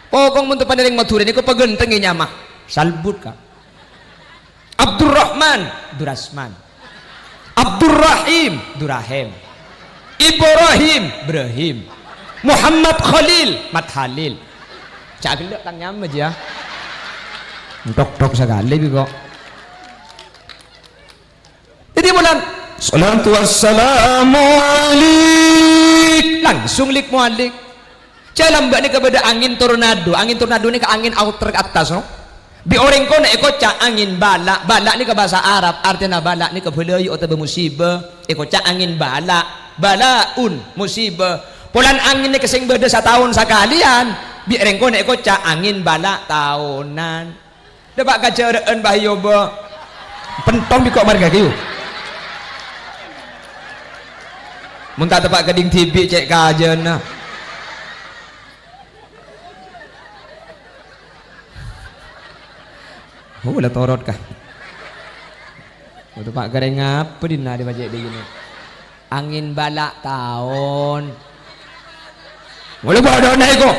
pokong mun teu panering Madura niku pegenteng nya mah salbut ka. Abdurrahman Durasman, Abdurrahim Durahim, Ibrahim Ibrahim, Muhammad Khalil Mat Khalil. Cak gelek tang nyam aja. Dok sekali kok. Jadi bulan salatu wassalamu alik langsung lik mualik. Jalan mbak ni kepada angin tornado ni ke angin outer ke atas no. Di orang kau nak ikut cak angin balak ni ke bahasa Arab artinya balak ni ke belayu atau bermusibah ikut cak angin balaun musibah pulan angin ni kesing beda setahun sekalian bi orang kau nak ikut cak angin balak tahunan dapat kajaraan bahaya ba pentong di kok marga kiu muntah tempat keding TV cek kajian nah. Oh, lah torot kah? Itu Pak Gareng apa dina di bajak di gini? Angin balak tahun. Boleh bawa daun naik kok.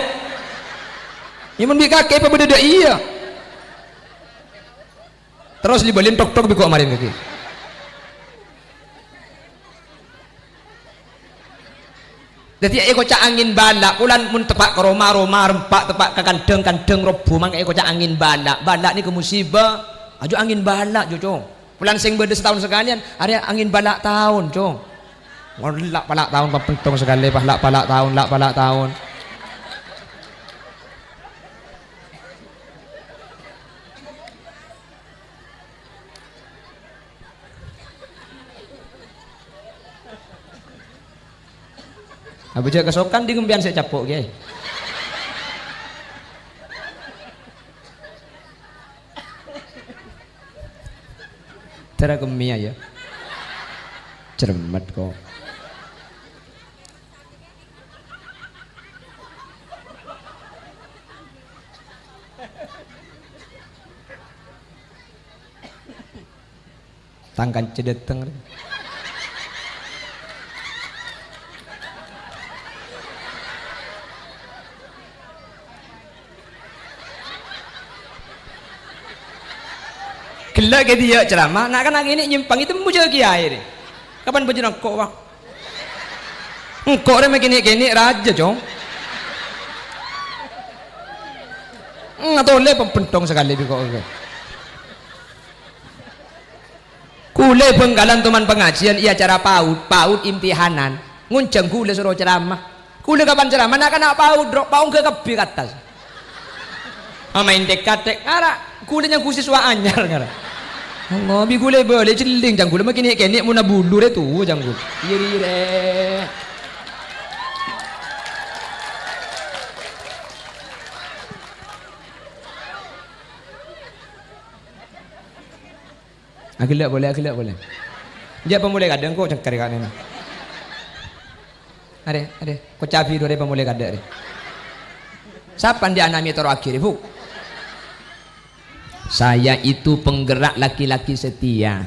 Yang menbi kaki apa beda iya. Terus dibeliin tok biko kemarin kaki. Jadi eko cak angin balak, pulan mun tepak ke Roma rempak tepak ke kandeng robo mang eko cak angin balak ni ke musibah, ajo angin balak jo cong. Pulan sing beda setahun sekalian, ada angin balak tahun cong. Lak palak tahun pentong sekali, lak palak tahun. Abu jaga kesokan di gembian saya capok ge. Tera gemia ya. Cermat kok. Tangkan cedeteng. Gelak ke dia ceramah, nak kan ini nyimpang itu muncul kiai ni. Kapan baju nak kok wak? Kok orang begini raja cong. Atau le pentong sekali di kok. Kule penggalan teman pengajian ia cara paut imtihanan. Ngunceng kule suruh ceramah. Kule kapan ceramah nak nak paut ke kebi atas. Main dekat ngara kulenya khusus wa anyar ngara. Allah bi gule boleh celing jang gule makin kene muna bulur itu jang gule. Iri re. Agilak boleh. Dia pemulai kadang kok cengkar kan ini. Ada. Kok cabi dua pemulai kadang ada. Siapa dia anami terakhir ibu? Saya itu penggerak laki-laki setia.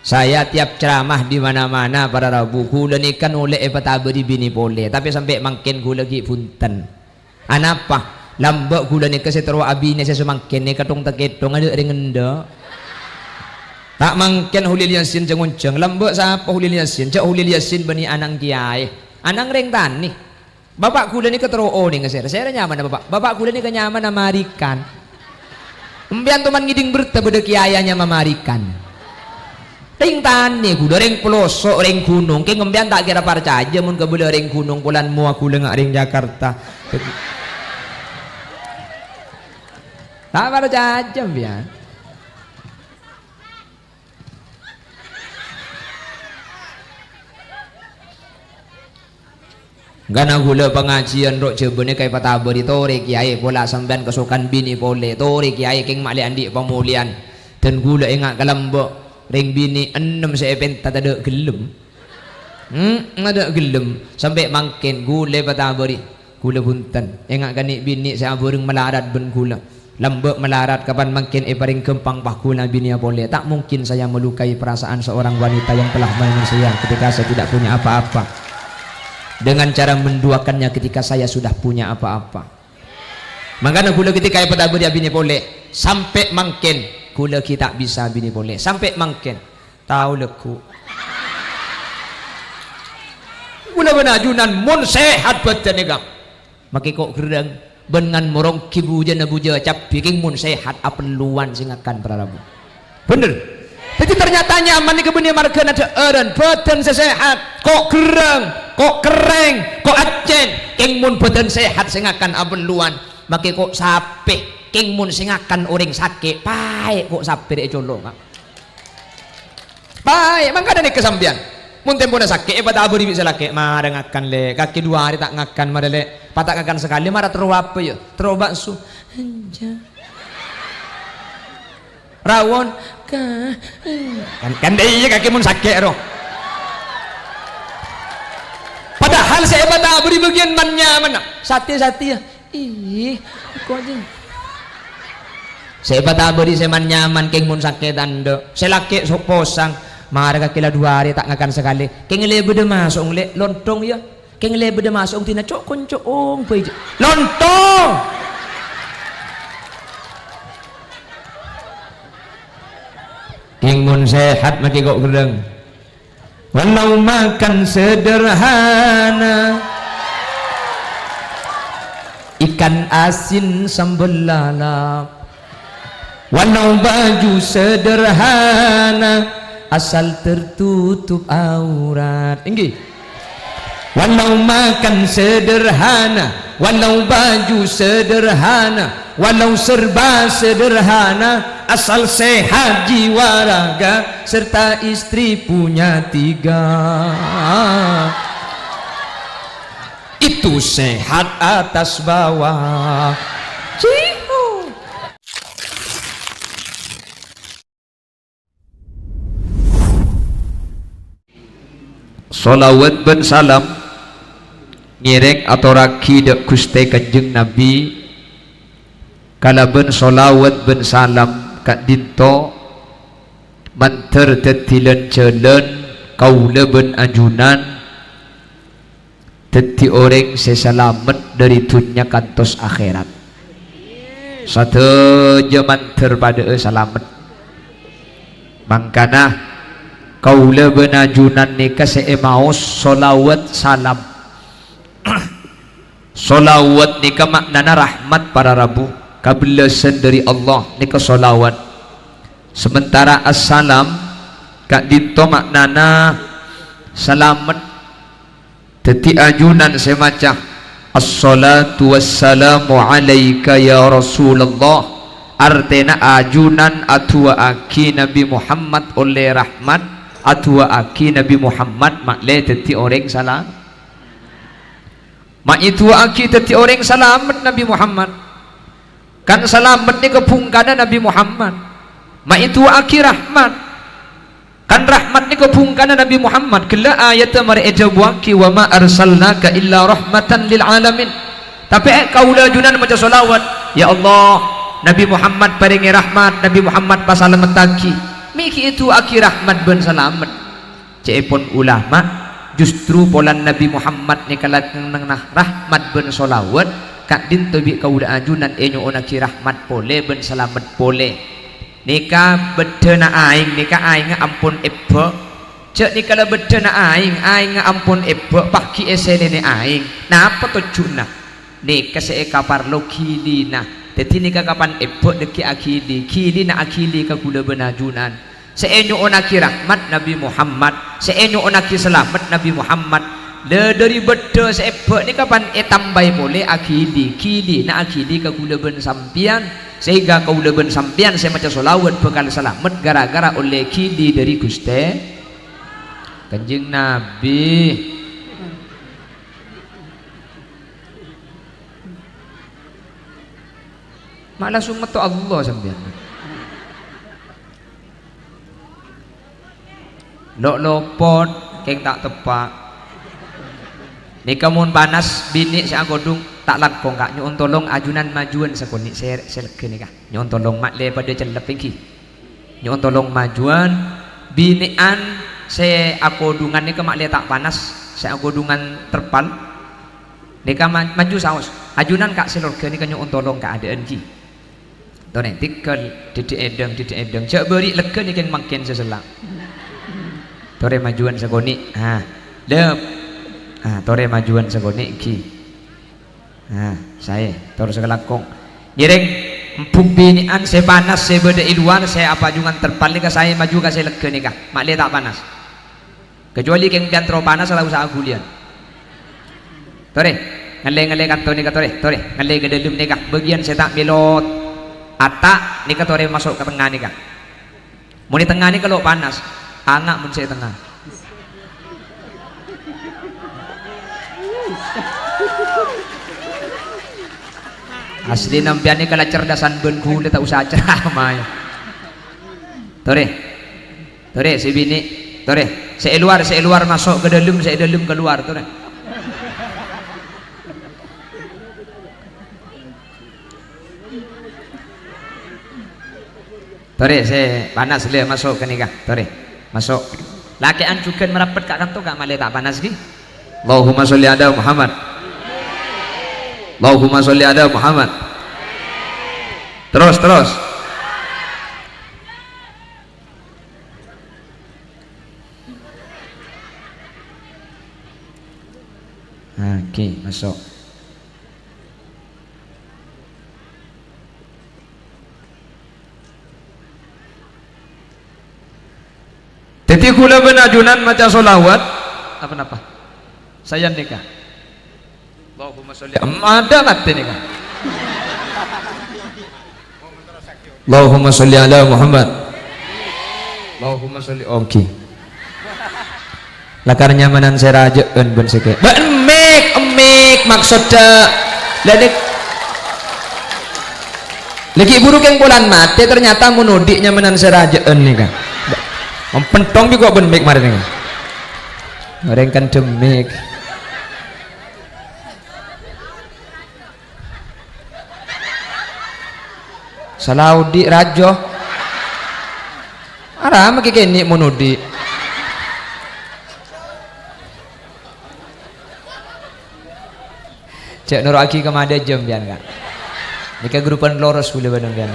Saya tiap ceramah di mana-mana pada Rabu kula ni kan oleh petabri bini boleh tapi sampai makin kula lagi punten. Anapa? Lambak kula ni kesetero abine saya semakin ni katong taketong ada ringenda. Tak mangken hulil yasin cengunceng lambak siapa hulil yasin? Cak hulil yasin bani anang kiai. Anang reng tani. Bapak kula ni ketero ni ngeser. Saya nyaman bapak. Bapak kula ni kenyaman namarikan. Embian teman ngiding berta beda kiayanya memarikan. Ring tani kuda ring pelosok ring gunung. Keng embian tak kira percaya mun ke beda ring gunung pulan mua kula ngak ring Jakarta. Tak percaya embian. Gana gula pengajian rok cebene kai patabari tore kiai pola sampean kesukan bini pole tore kiai keng mali andi pemulian dan gula ingat kalambok ring bini 6 sepenta ada gelem ada gelem sampai mangken gula patabari gula bunten ingat kanik bini saya burung melarat ben gula lambok melarat kapan mangken paring kempang pakuna bini pole tak mungkin saya melukai perasaan seorang wanita yang telah sayang ketika saya tidak punya apa-apa dengan cara menduakannya ketika saya sudah punya apa-apa. Makanya kula kita kaya pada beri bini boleh sampai mungkin kula kita bisa bini boleh sampai mungkin tahu leku kula benajunan mun sehat badan ni kang maki kok gerang dengan morong kibuja na buja cap bikin mun sehat apeluan sing akan prarabu bener jadi ternyata nyaman ni kebeni marga ada eren badan sehat kok gerang kok kering kok acen king mun badan sehat sing akan apeluan maki kok sapeh king mun sing akan orang sakit baik kok sapeh dek colong baik mangkana ni kesambian mun tempo na sakit pada abu bisa laki marah ngakan le kaki 2 hari tak ngakan marah le patak ngakan sekali marah teruap apa ya teruap bakso rawon kan dia kaki mun sakit roh padahal saya pada abu di bagian mana sate ya ih kok aja saya pada beri seman nyaman keng mun sakit ando saya laki sok posang marah kaki 2 hari tak ngakan sekali keng lebe de masuk le lontong ya keng lebe de masuk tina cok koncong pe lontong keng mun sehat maki kok gereng walau makan sederhana ikan asin sambal lalap walau baju sederhana asal tertutup aurat tinggi walau makan sederhana walau baju sederhana walau serba sederhana asal sehat jiwa raga serta istri punya 3 itu sehat atas bawah. Cihu. Salawat ben salam ngirek atau raki dek kuste kanjeng Nabi kala ben salawat ben salam kak dinto manter tetilen celen kaula ben ajunan teti orang seselamat dari dunia kantos akhirat satu jaman terpada selamat mangkana kaula benajunan nikah seemaus solawat salam solawat nikah maknana rahmat para rabu kabelasan dari Allah nikah solawat sementara assalam kak dinto maknana selamat teti ajunan semacam assalatu wassalamu alaika ya Rasulullah artena ajunan atua aki Nabi Muhammad oleh rahmat atua aki Nabi Muhammad makle teti orang salam mak itu aki teti orang selamat Nabi Muhammad kan selamat ni kepungkana Nabi Muhammad mak itu aki rahmat kan rahmat ni kepungkana Nabi Muhammad kala ayat mereka buaki wa ma arsalnaka illa rahmatan lil alamin tapi kaula junan macam solawat ya Allah Nabi Muhammad paringi rahmat Nabi Muhammad pasalamat taki miki itu aki rahmat ben selamat cepon ulama justru polan Nabi Muhammad ni kala nang rahmat ben solawat kak din tobi kaula ajunan enyo onaki rahmat pole ben selamat pole nikah bedena aing nikah aing ampun ebe cek nikah la bedena aing ampun ebe paki eselene aing napa tujuanna nikah se kaparlo kilina dadi nikah kapan ebe deki akili kilina akili ka kula benajunan seenyo onaki rahmat Nabi Muhammad seenyo onaki selamat Nabi Muhammad le dari beda seebe ni kapan tambai boleh akili kilina akili ka kula ben sampian sehingga kaula ben sampean saya maca solawat bekal selamat gara-gara oleh kidi dari Gusti Kanjeng Nabi mak langsung metu Allah sampean lok lopot keng tak tepak nikah mun panas bini si agodung tak lakong kak nyon tolong ajunan majuan sakoni saya kene kak nyon tolong mak le pada celep tinggi nyon tolong majuan binian saya akodungan ni ke mak le tak panas saya akodungan terpal nikah maju saus ajunan kak silurga ni kanyo tolong keadaan ki tone tikel didik edeng cak beri lega ni kan makin seselak tore majuan sagoni lep tore majuan sagoni ki saya tore sekelakong nyereng bumbi ni an saya panas saya beda iluan saya apa jungan terpal ni saya maju ka saya lega ni kah mak tak panas kecuali keng pian terlalu panas salah usaha gulian tore ngale kanto ni ka tore ngale ke dalam ni kah bagian saya tak belot atak ni ka tore masuk ke tengah ni kah mau di tengah ni kalau panas angak mun saya tengah asli nampian ni kala cerdasan ben kulit tak usah ceramah tore si bini tore saya luar masuk ke dalam saya dalam keluar tore saya panas le masuk ke nikah tore masuk laki anjukan merapat kak kanto kak male tak panas ki Allahumma sholli ala Muhammad Allahumma sholli ala Muhammad terus oke masuk jadi kula benajunan maca solawat apa saya nikah Allahumma sholli ada mati nikah Allahumma sholli ala Muhammad Allahumma sholli oke lakar nyamanan saya raja ben seke emik maksudnya lagi buruk yang bulan mati ternyata menudik nyamanan saya raja nikah mentong juga ben mik kemarin ini orang kan demik Salaudi rajo arah maki kini menudi cek nur aki kemada jam bian kak jika grupan loros boleh bandung bian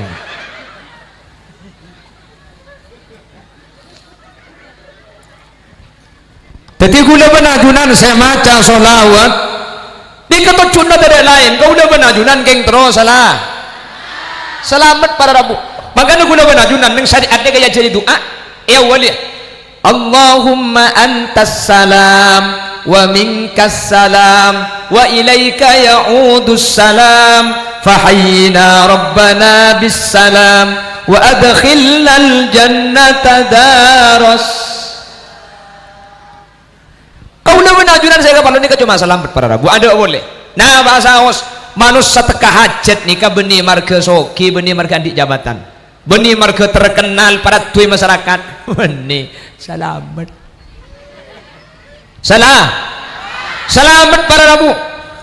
jadi gula benajunan saya maca solawat di ketujuan dari lain kau udah benajunan geng terus salah selamat para rabu makanya gula benajunan yang syariatnya kayak jadi doa ya wali Allahumma antas salam wa minkas salam wa ilaika ya'udus salam fahayyina rabbana bis salam wa adkhilna al jannata daras kaulah benajunan saya kapal nikah cuma selamat para rabu ada boleh nah bahasa os manus seteka hajat nikah benih marga soki benih marga di jabatan benih marga terkenal para tuai masyarakat benih selamat selamat para rabu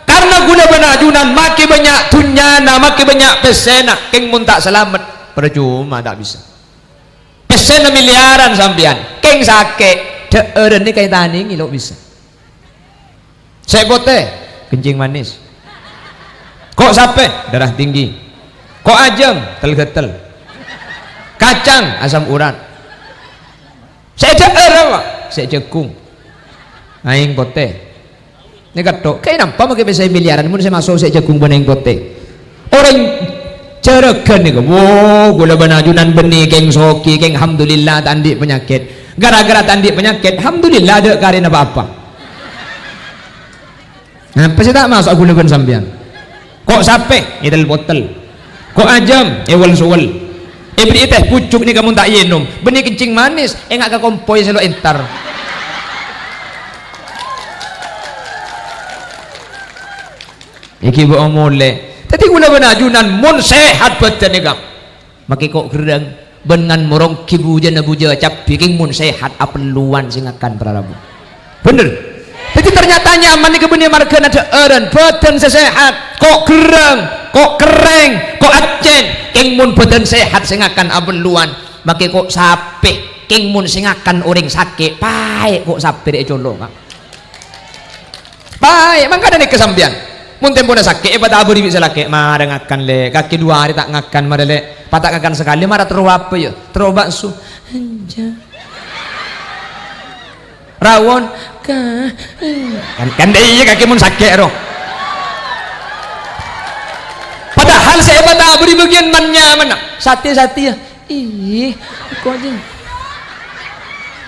karena guna benajunan makin banyak tunyana makin banyak pesena keng mun tak selamat percuma tak bisa pesena miliaran sampian keng sakit deeren ni kayak tani ngilok bisa saya bote kencing manis kok sape darah tinggi kok ajeng tel-getel kacang asam urat saya apa saya jekung aing bote ini kato kayak nampak pakai pesai miliaran mun saya masuk saya jekung bening bote orang ceregan nih wow gula benajunan benih keng soki keng alhamdulillah tandi penyakit gara-gara tandi penyakit alhamdulillah ada karena apa-apa nah pasti tak masuk gula ben sambian kok sape idel botol kok ajam ewal suwal beri teh pucuk ni kamu tak yenum benih kencing manis enggak ke kompoi selo entar iki bawa mole tapi gula benajunan mun sehat badan ni kam maki kok gerang dengan morong kibuja nabuja cap bikin mun sehat apeluan singakan para rabu bener jadi ternyata nyaman ni kebenih marga ada eren badan sehat kok gerang kok kering kok acen keng mun badan sehat singakan apeluan maki kok sape keng mun singakan orang sakit baik kok sape dek colong baik mangkana ni kesambian mun tempo na sakit pada aburi bisa laki marang akan le kaki 2 hari tak ngakan marale patak ngakan sekali marah terus apa ya terus bakso rawon kan dia kaki mun sakit roh padahal saya pada aburi bagian mannya mana sate ya ih kok aja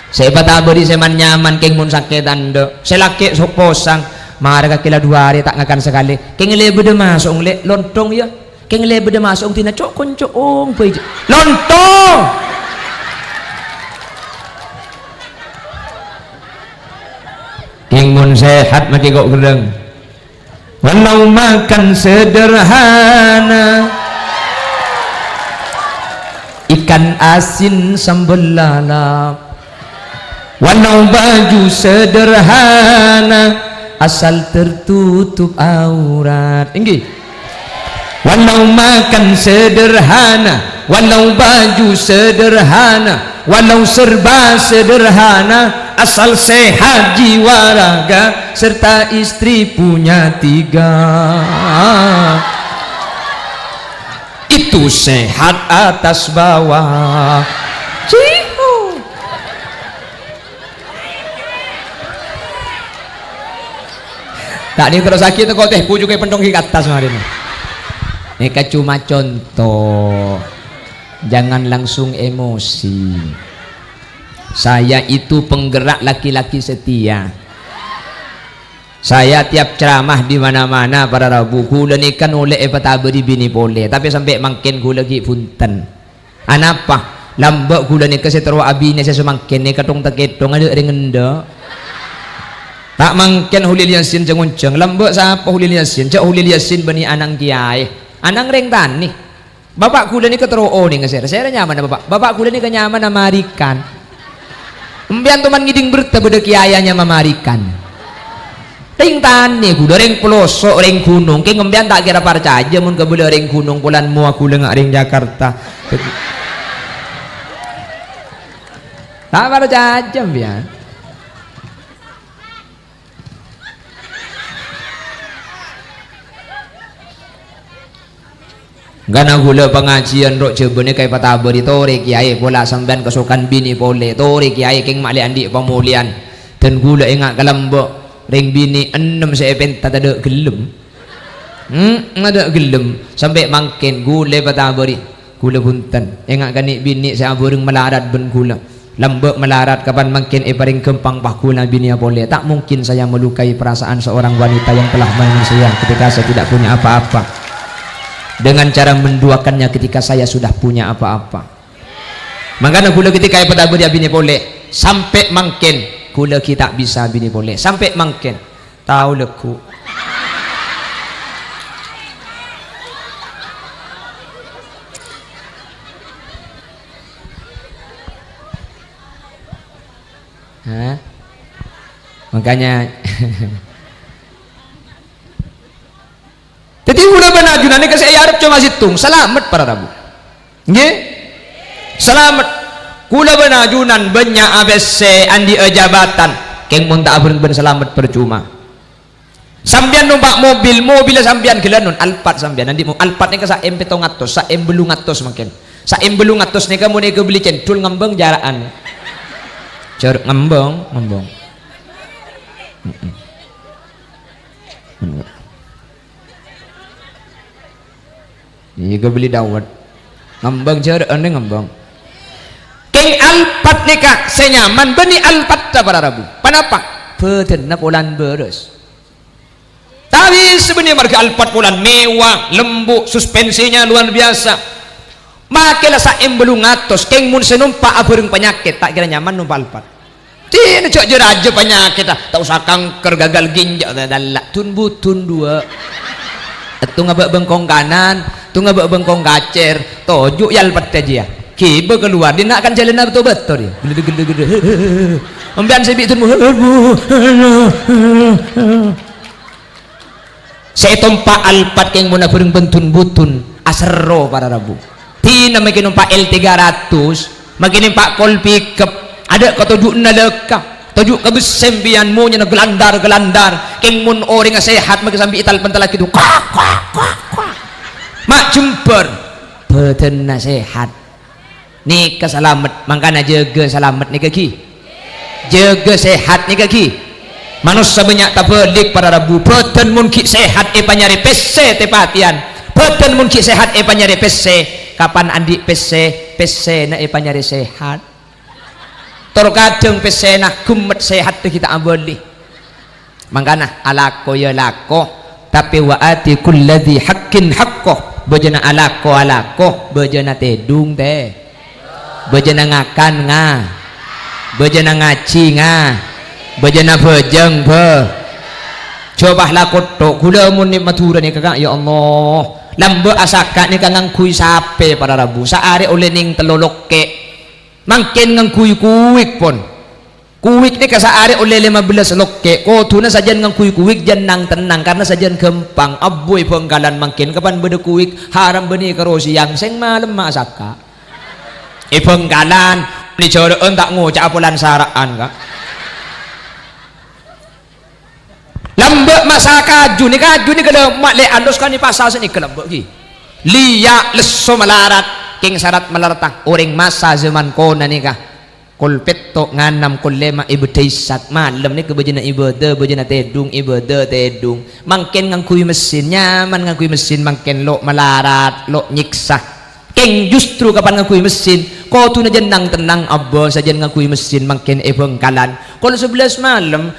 saya pada aburi saya nyaman keng mun sakit tanda saya laki sok posang marah kaki 2 hari tak ngakan sekali keng lebe de masuk le lontong ya keng lebe de masuk tina cok koncoong lontong keng mun sehat maki kok gedeng walau makan sederhana ikan asin sambal lalap walau baju sederhana asal tertutup aurat tinggi walau makan sederhana walau baju sederhana walau serba sederhana asal sehat jiwa raga serta istri punya 3 itu sehat atas bawah tak nih terus sakit kok teh pujuk kayak pentong hingga atas hari ini. Ini cuma contoh, jangan langsung emosi. Saya itu penggerak laki-laki setia. Saya tiap ceramah di mana-mana pada Rabu kula nikan oleh patabari bini boleh, tapi sampai makin kula lagi punten. Anapa? Lambak kula nikah seterwa abine saya semakin nih katong taketong ada ringenda. Tak mangken hulil yasin cengunceng lembek siapa hulil yasin cak hulil yasin bani anang kiai anang reng tani bapak kuda ni ketero nih ngeser saya nyaman bapak kuda ni kenyaman namarikan embian teman ngiding berta beda kiainya mamarikan ring tani kuda ring pelosok ring gunung keng embian tak kira percaya mun kebela ring gunung pulan mua kuda ngak ring Jakarta tak percaya embian Gana gula pengajian rok jebene kayak patabari tore kiai pola sampean kesukan bini pole tore kiai keng mali andi pemulian dan gula engak kalambok ring bini 6 sepen tak ada gelem ada gelem sampai mangken gula patabari gula punten engak kani bini saya burung melarat ben gula lambok melarat kapan mangken paring kempang pakula bini pole tak mungkin saya melukai perasaan seorang wanita yang telah manusia ketika saya tidak punya apa-apa dengan cara menduakannya ketika saya sudah punya apa-apa. Makanya kula ketika pada dia bini boleh sampai mangken kula kita bisa bini boleh sampai mangken tahu leku. Hah? Makanya jadi udah benajunan ini kasih Arab cuma situng selamat para Rabu nggih selamat kula benajunan banyak ABC andi jabatan keng mun tak ben selamat percuma sampean numpak mobil sampean gelanon Alphard sampean nanti Alphard nih sa M700 sa M800 mungkin sa M800 nih kamu nih beli centul ngembang jaraan ngembang iya beli dawet ngembang jaraan nih ngembang keng Alphard nih kak senyaman beni Alphard pada Rabu kenapa? Bedenna pulan beres tapi sebenarnya marga Alphard pulan mewah lembut suspensinya luar biasa makilah sa M800 keng mun senumpak abureng penyakit tak kira nyaman numpak Alphard tidak cok jeraja penyakit tak usah kanker gagal ginjal dalak tun butun 2 itu ngabak bengkong kanan tu ngabak bengkong kacer tojuk ya Alphard aja ya kiba keluar dia nak akan jalan betul-betul ya gede-gede ambian saya bikin saya tompak Alphard yang muna bering bentun-butun asero para Rabu tina makin numpak L300 makin numpak kol pickup ada kata duk na leka tujuk ke besembianmu nya gelandar king mun orang sehat maka sambil ital pentalak itu mak jemper badan sehat nih kesalamat makanya jaga selamat nih kaki jaga sehat nih kaki manusia banyak tak balik pada rabu badan mun ki sehat panyari pese tepatian badan mun ki sehat panyari pese kapan andi pese na panyari sehat terkadang pese na gumet sehat tu kita aboli makanya alako ya lako tapi waati kulladhi haqqin haqqoh bejana alako bejana tedung teh bejana ngakan nga bejana ngaci nga bejana bejeng be coba lakot to gula mun ni matura ni kakak ya Allah lambe asaka ni kangang kuy sape para rabu saare oleh ning telolokke mangken ngang kuy-kuwik pon kuwik ni kasaare oleh 15 lokke ko tuna sajan ngang kuy-kuwik jan nang tenang karena sajan gempang aboy penggalan mangken kapan bede kuwik haram beni karo siang seng malam masaka penggalan ni coroen tak ngocak apulan saraan ka lambek masa kaju ni kada mak le andos kan ni pasal seni kelembek ki liya leso malarat king syarat malartah orang masa zaman kona ni kah kul petto nganam kul lema ibdaisat malam ni kebejana ibadah bejana tedung ibadah tedung mangken ngangkui mesin nyaman ngangkui mesin mangken lo malarat lo nyiksa king justru kapan ngangkui mesin kau tu na jenang tenang abah saja ngangkui mesin mangken bengkalan kalau 11 malam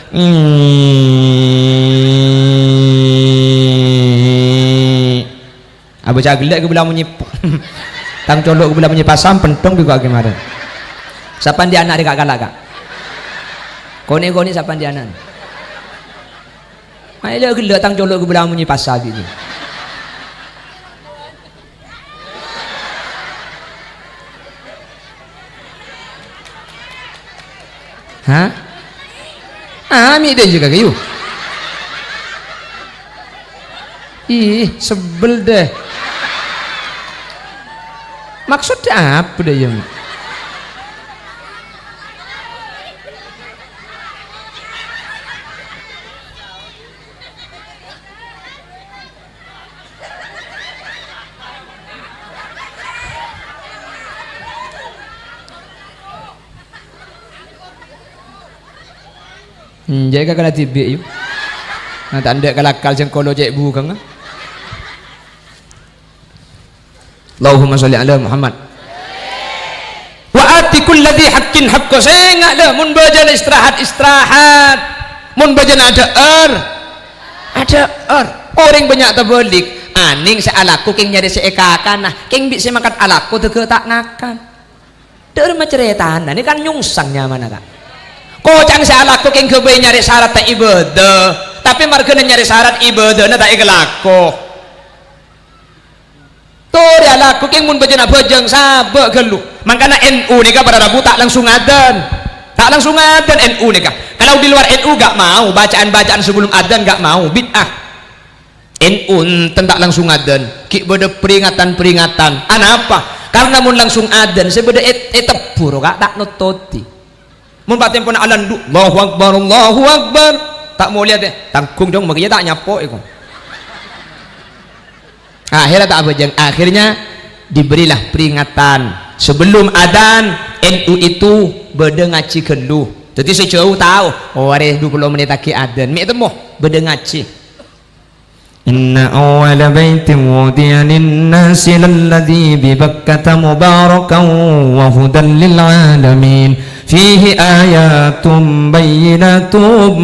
abah cagelak ke belah menyipuk tang colok ke belah menyipasam pentong juga gimana siapa dia anak dekat galak kak koni siapa dia anak ayo gelak tang colok ke belah menyipasam gitu hah? Ambil dia juga kayu. Ih, sebel deh. Maksudnya apa deh yang? Jaga kala tibik yuk. Nah, tak ada kalakal jengkolo cek bukan. Allahumma sholli ala Muhammad. Wa ati kulladhi haqqin haqqo sengak dah mun bajana istirahat. Mun bajana ada orang banyak terbalik. Aning sealaku king nyari seekakan nah king bisa makan alaku tege tak ngakan. Deur maceretan. Ini kan nyungsangnya mana kak? Kocang salah aku keng kebe nyari syarat tak ibadah tapi margana nyari syarat ibadah na tak ikelako tuh dia laku keng mun bejana bejeng sabak gelu makanya NU nih kah pada rabu tak langsung adan NU nih kah kalau di luar NU gak mau bacaan sebelum adan gak mau bid'ah NU tak langsung adan ki beda peringatan apa karena mun langsung adan sebeda etepur kak tak nutoti mun paten pun alan du Allahu Akbar tak mau lihat deh tanggung dong makanya tak nyapo itu akhirnya tak bejeng akhirnya diberilah peringatan sebelum adan NU itu beda ngaci keluh jadi sejauh tahu oh ada 20 menit lagi adan mi temu beda ngaci Inna awwala baitin wudi'a lin-nasi lalladzi bi Bakkata mubarakan wa hudan lil alamin fihi ayatun bayyinatun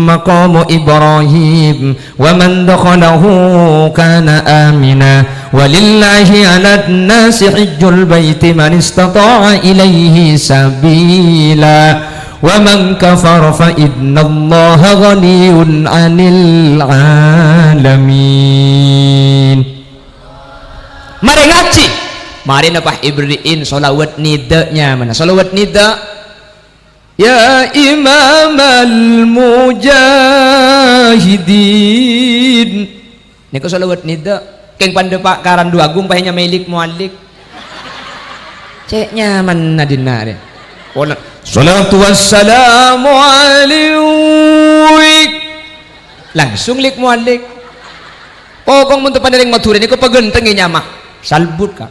maqamu Ibrahim wa man dakhalahu kana amina walillahi 'alan nasi hajjul baiti man istata'a ilaihi sabila wa man kafara fa innallaha ghaniyun 'anil 'alamin. Mari ngaji, mari napah ibriin sholawat nidanya mana sholawat nida ya imamal mujahidin niku sholawat nida keng pandepak karan dua agung pahnya melik mualik cek nyaman nadina deh Salatu wassalamu alaik. Langsung lik mualik. Pokong mun panaring maturin iku pagenteng nyama. Salbut ka.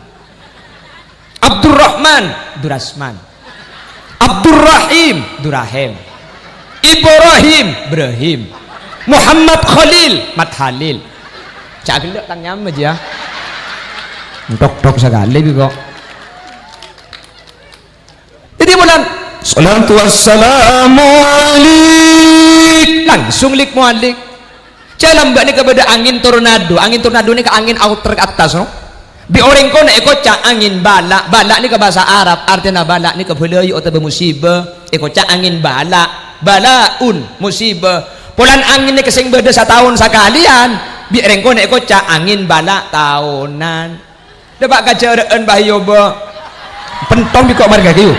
Abdurrahman, Durasman. Abdurrahim, Durahim. Ibrahim, Ibrahim. Muhammad Khalil, Mat Khalil. Cak gelek tang nyama aja. Tok-tok sekali kok. Jadi bulan salatu wassalamu alaik. Langsung lik mualik. Jalan mbak ni kepada angin tornado ni ke angin outer ke atas no. Bi orang ko na ikot angin bala. Bala ni ke bahasa Arab artinya bala ni ke belayu atau musibah. Ikot angin bala. Balaun musibah. Pulan angin ni kesing beda setahun sekalian. Bi orang ko na ikot angin bala tahunan. Dapat kajaraan bahayo ba. Pentong bi kok marga kayu.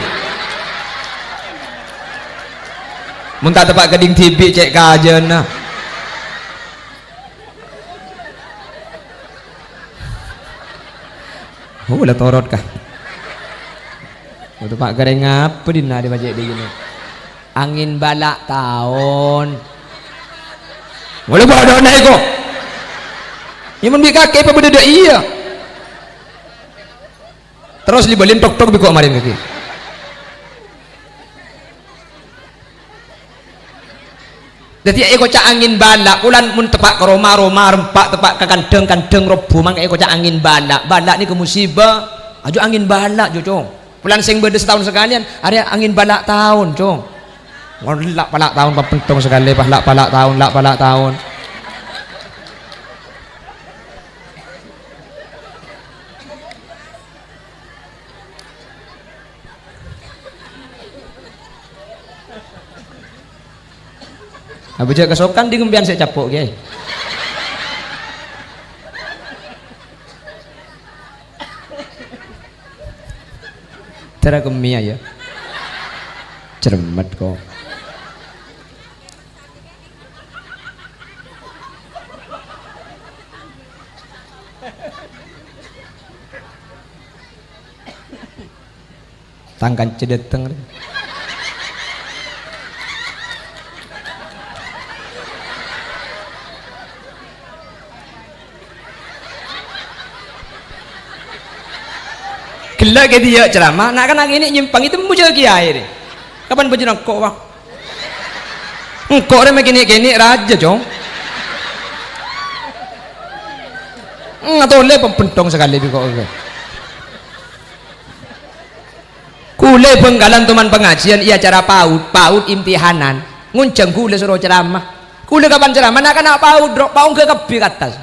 Muntah tempat keding TV cek kajian nah. Oh, udah torot kah? Untuk Pak Gareng apa dina di bajak di gini? Angin balak tahun. Boleh bawa daun naik kok. Yang membeli kaki apa beda iya. Terus dibeliin tok-tok biko kemarin kaki. Jadi eko cak angin balak, pulan mun tepak ke Roma rempak tepak ke kandeng robo mang eko cak angin balak ni ke musibah, ajo angin balak jo cong. Pulan sing beda setahun sekalian, ada angin balak tahun cong. Lak palak tahun papentong sekali, lak palak tahun. Abu jaga kesokan di ngembian saya capok ge. Tera kemia ya. Cermat kok. Tangkan cedeteng. Gila ke dia ceramah, nak kan ini nyimpang itu muncul kiai deh. Kapan baju kok wah? Engkau orang begini raja cong. Atau le pempentong sekali kok. Kule penggalan teman pengajian iya cara paut imtihanan. Ngunceng kule suruh ceramah. Kule kapan ceramah? Nak kan paut paung ke kebi atas.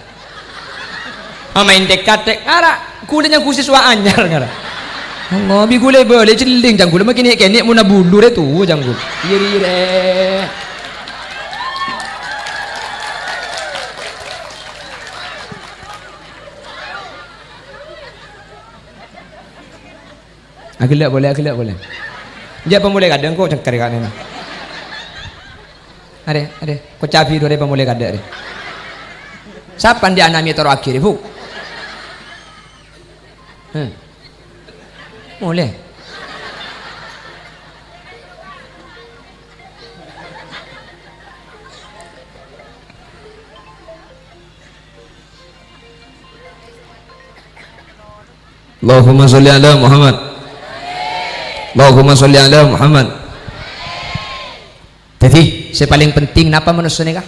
Main dekat ngara kulenya khusus wa anyar ngara. Allah bi gule boleh celing janggul makin kene muna bulur itu janggul iri agilak boleh dia pemulai kadang kok cengkar kan ini ada kok cabi dua pemulai kadang ada siapa dia anami taruh akhir bu boleh. Allahumma sholli ala Muhammad. Allahumma sholli ala Muhammad. Jadi, yang paling penting napa manusia nikah?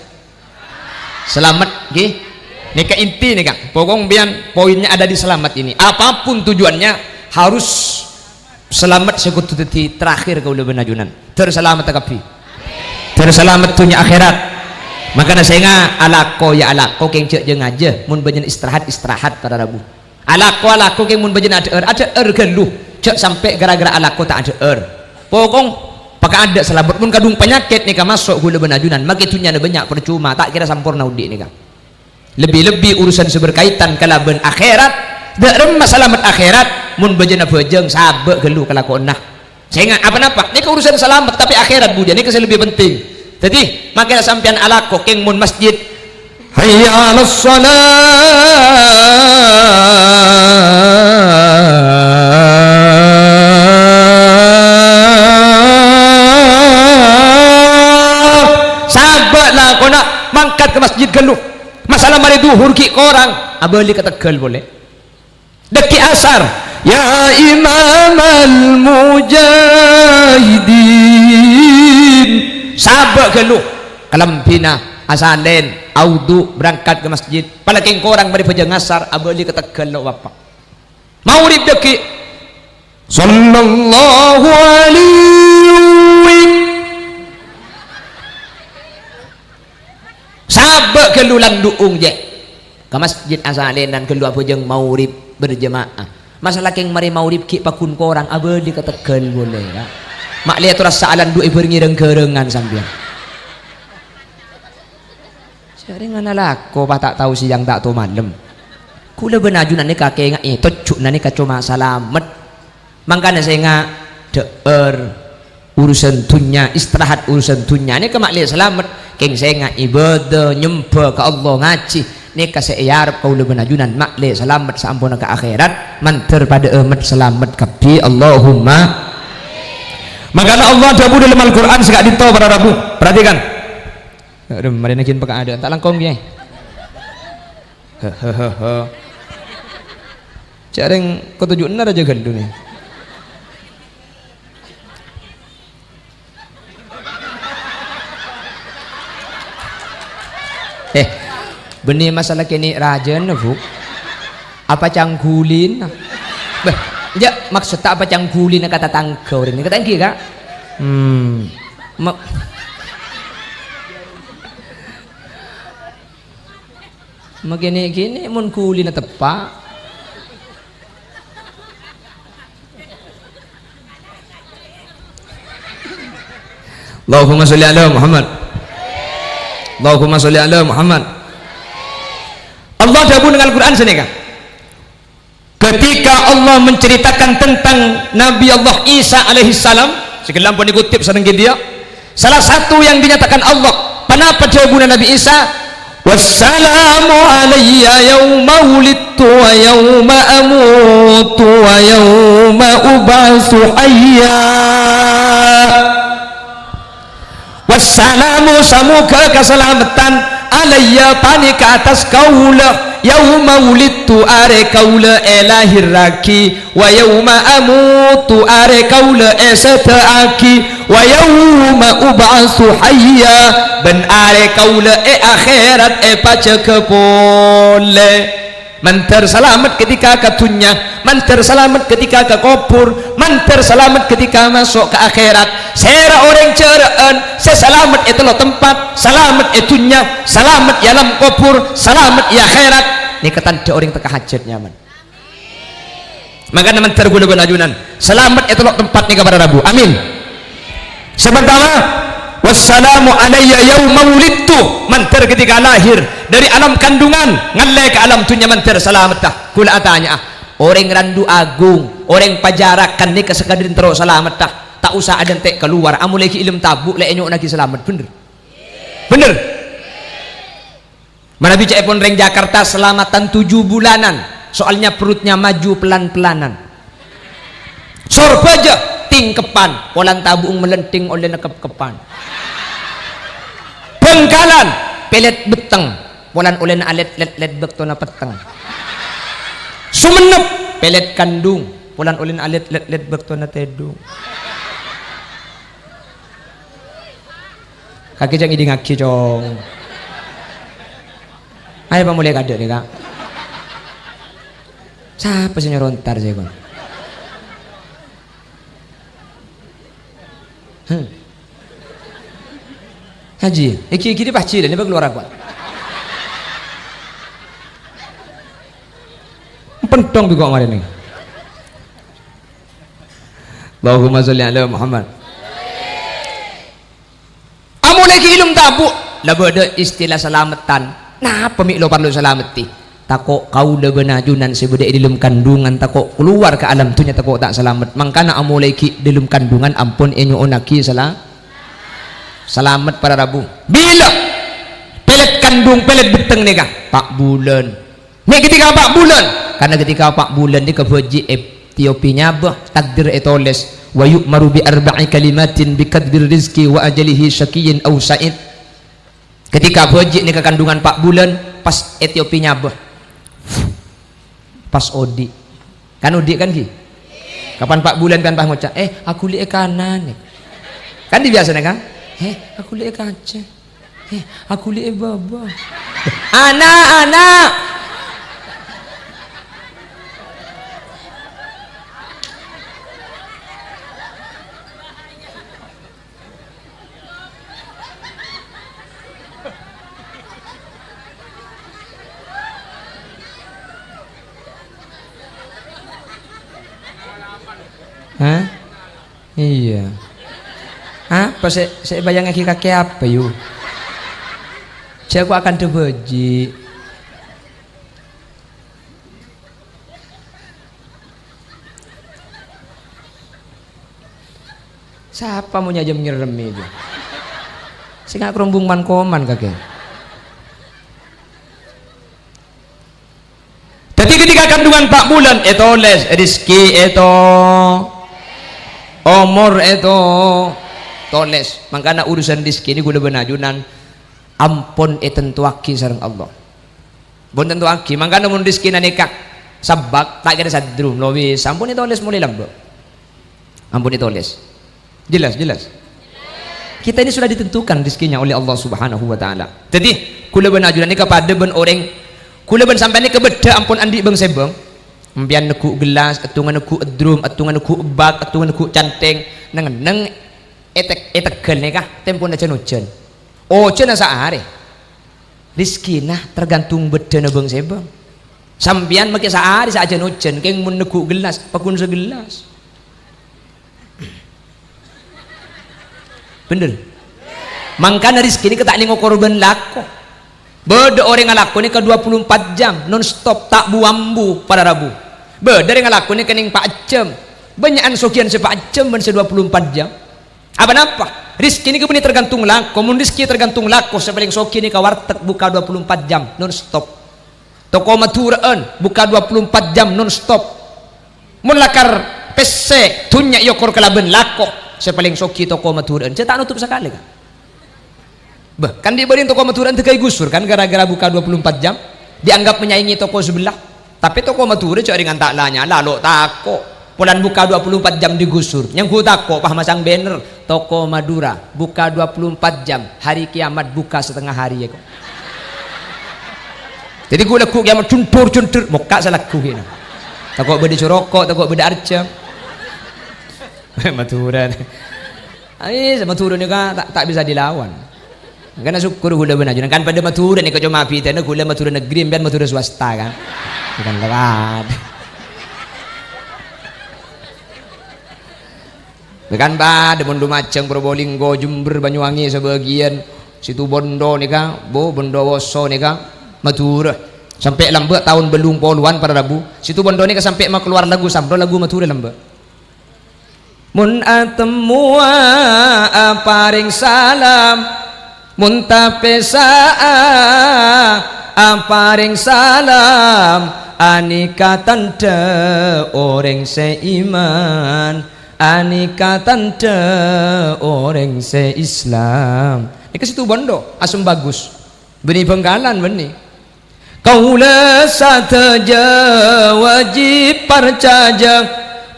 Selamat, nggih. Nikah inti nikah. Pokoknya poinnya ada di selamat ini. Apapun tujuannya harus selamat sekutu tadi terakhir kau lebih najunan terselamat takapi terselamat dunia akhirat makanya saya alako ya alako keng cek jeng aja mun banyak istirahat pada Rabu alako keng mun banyak ada geluh cek sampai gara-gara alako tak ada pokong pakai ada selamat mun kadung penyakit nih masuk gula benajunan makitunya banyak percuma tak kira sampurna udik nih lebih urusan seberkaitan kalaban akhirat dalam masalah akhirat mun bejana bejeng sabek gelu kelakuan nah saya apa-apa ini urusan selamat tapi akhirat buja ini lebih penting jadi makanya sampean alako keng mun masjid hayya 'alas shalah zuhur ki korang abali ke Tegal boleh deki asar ya imam al mujahidin sabak ke lu kalambina asalen audu berangkat ke masjid palaking korang bari pejang asar abali ke Tegal lo bapak maurib deki sallallahu alaihi sabak ke lu lang duung je ke masjid asalen dan ke lu pejang maurib berjemaah masalah keng mari maurib ki pakun korang abali ke Tegal boleh ya mak lihat rasa alan du iber ngireng kerengan sambil sering analako pa tak tahu siang tak tahu malam kula benaju nani kakek nga itu cuk nani kacuma salamet mangkana saya nga deer urusan dunia istirahat urusan dunia ini kemakli selamat keng saya nga ibadah nyembah ke Allah ngaji ini kasih yarab kula benajunan makli selamat sampun ke akhirat manter pada umat selamat kabi Allahumma makanya Allah dabu dalam Al-Quran segak dito para rabu perhatikan aduh mari nakin pekadaan tak langkong ya careng kau tujuh benar aja gandu nih benih masalah kini raja bu apa canggulin bah ya maksud tak apa canggulin kata tangkau ini kata engki kak Magini-gini mun kuli na tepa. Allahumma sholli ala Muhammad. Allahumma sholli ala Muhammad. Allah dabur dengan Al-Quran senika. Ketika Allah menceritakan tentang Nabi Allah Isa alaihi salam, sekelam pun dikutip sedang dia. Salah satu yang dinyatakan Allah, kenapa jawaban Nabi Isa? Wassalamu alayya yawma wulidtu wa yawma amutu wa yawma ub'atsu hayya. Wassalamu semoga keselamatan alayya tani ke atas kaula yawma wulidtu are kaula lahir raki wa yawma amutu are kaula setaaki wa yawma ub'atsu hayya ben are kaula akhirat paca kepole manter selamat ketika ke dunia, manter selamat ketika ke kubur, manter selamat ketika masuk ke akhirat. Sera orang ceraan seselamat itu lo tempat, selamat itu dunia, selamat ya dalam kubur, selamat ya akhirat. Ini ketanda orang teka hajat nyaman. Maka manter gula ajunan selamat itu lo tempat nih kepada Rabu. Amin. Sementara wassalamu alayya yawma wulidtu manter ketika lahir dari alam kandungan ngalle ke alam dunia manter selamat dah kula atanya orang randu agung orang pajarakan ni kesekadirin terus selamat dah tak usah ada tek keluar amu lagi ilmu tabuk le enyok lagi selamat bener bener mana bicara pun reng Jakarta selamatan 7 bulanan soalnya perutnya maju pelan-pelanan sorbaja tingkepan polan tabung melenting oleh nekep-kepan Bengkalan pelet beteng polan oleh na alet let bekto na peteng Sumenep pelet kandung polan oleh na alet let bekto na tedung kaki jang idi ngaki cong ayo pa mulai kada nih kak siapa sih nyorontar sih kon Haji, iki pasti ini keluar aku. Pentong bi kok kemarin nih. Allahumma sholli ala Muhammad. Amu lagi ilmu tabu, laba ada istilah selamatan. Nah, pemik lo perlu selamati. Tako kau dah benajunan sebudak di dalam kandungan tako keluar ke alam dunia tako tak selamat. Mangkana amu lagi di dalam kandungan ampun enyo onaki selamat para Rabu bila pelet kandung pelet beteng nih kah 4 bulan nih ketika 4 bulan karena ketika 4 bulan ni kebaji Etiopinya bah takdir etoles wa yu'maru bi arba'i kalimatin bi kadbir rizki wa ajalihi syakiyyin aw sa'id Ketika bojik ni kekandungan 4 bulan pas Ethiopia bah pas Odi kan Odi kan ki kapan 4 bulan kan pas ngocak aku lihat kanan kan dibiasa kan aku lihat kaca aku lihat baba anak hah? Iya. Apa saya bayang lagi kakek apa yuk? Saya aku akan terbeji. Siapa mau nyajam nyeremi itu? Saya nggak kerumbung mankoman kakek. Jadi ketika kandungan 4 bulan itu les rizki itu umur itu toles makanya urusan rizki ini gula benajunan ampun tentu aki sareng Allah bon tentu aki makanya mun rizki na nikah sabak tak kira sadrum lowis ampun itu toles mulai lambo ampun itu toles jelas kita ini sudah ditentukan rizkinya oleh Allah subhanahu wa ta'ala jadi gula benajunan ini kepada ben orang gula ben sampai ini kebeda ampun andi bang sebang Mbian neku gelas, atungan neku drum, atungan neku bag, atungan neku canteng, neng etegel nih kah, tempo na cenujen. Oh cena sehari. Rizki nah tergantung beda bang sebang. Sambian makai sehari saja nujen, keng mun neku gelas, pakun segelas. Bener. Mangkana rizki ini ketak ningo korban lako. Beda orang ngalaku ni ke 24 jam non stop tak buambu pada Rabu. Beda orang ngalaku ni kening 4 jam. Banyakan sokian 4 jam dan 24 jam. Apa rizki ni kemudian tergantung laku. Mun rizki tergantung laku sepaling soki ni ke warteg buka 24 jam non stop. Toko maturaan buka 24 jam non stop. Mun lakar PC tunya yokor kelaben laku sepaling soki toko maturaan. Saya tak nutup sekali kan. Kan diberi toko maturan tekai gusur kan gara-gara buka 24 jam dianggap menyaingi toko sebelah tapi toko maturan cok dengan taklanya lalu tako pulan buka 24 jam digusur yang ku tako pah masang banner toko Madura buka 24 jam hari kiamat buka setengah hari ya kok jadi gue laku kiamat cuntur muka salaku gitu tako beda corokok tako beda arcem maturan maturan juga tak bisa dilawan. Karena syukur gula benajunan kan pada maturan ni kau cuma pita na gula maturan negeri biar maturan swasta kan bukan lewat bukan pada bondo macang Probolinggo Jember Banyuwangi sebagian situ bondo ni kan Bondowoso ni kan matura sampai lambat tahun belum poluan pada Rabu situ bondo ni kan sampai mak keluar lagu sampai lagu matura lambat mun atemua paring salam muntapesa aparing salam anika tanda orang seiman anika tanda orang seislam ini ke situ bondo asum bagus beni Bengkalan beni kaula sataja wajib percaja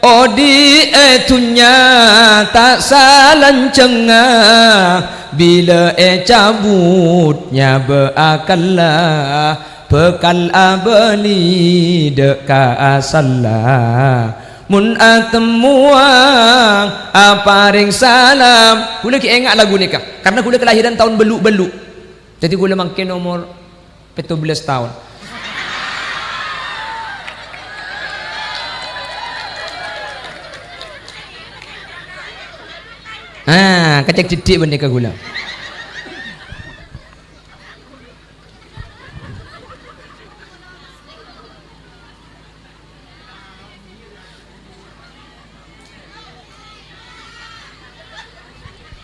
odi etunya tak salancengah bila cabutnya beakallah bekal abeli deka asallah mun atemuang aparing salam kula ki enggak lagu nikah karena kula kelahiran tahun beluk-beluk jadi kula makin umur 17 tahun kecek cedik benika gula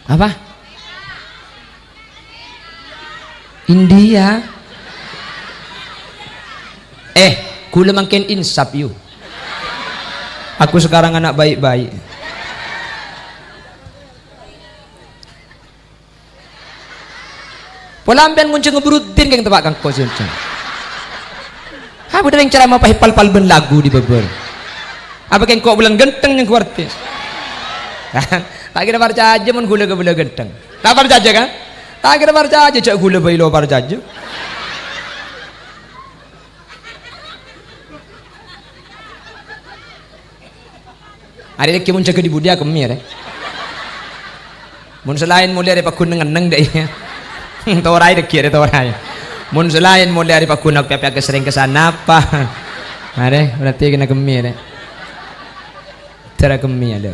apa India gula makin insaf yuk aku sekarang anak baik-baik Polampian muncul ngeberutin keng tebak kang kos yunceng. Apa yang cara mau pahipal-pal ben lagu di beber. Apa keng kok bilang genteng yang kuartis. Kan? Tak kira parca aja mun gula gula genteng. Tak parca aja kan? Tak kira parca aja cak gula bayi lo parca aja. Hari ini mun jaga di budia kemir. Mun selain mulia dari pakun ngeneng deh. Torai dek kiri torai. Mun selain mulia dari pakun nak piap sering kesana apa? Are berarti kena kemir. Cara kemir ada.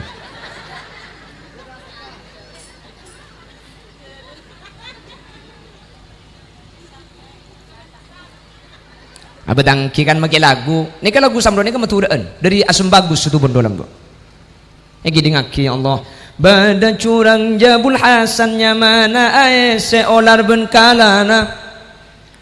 Abadang kikan make lagu. Ni kan lagu samro ni kan maturaan dari asam bagus itu bondolam tu. Egi dengaki Allah. Bada curang jabul hasannya mana ae seolar ben kalana.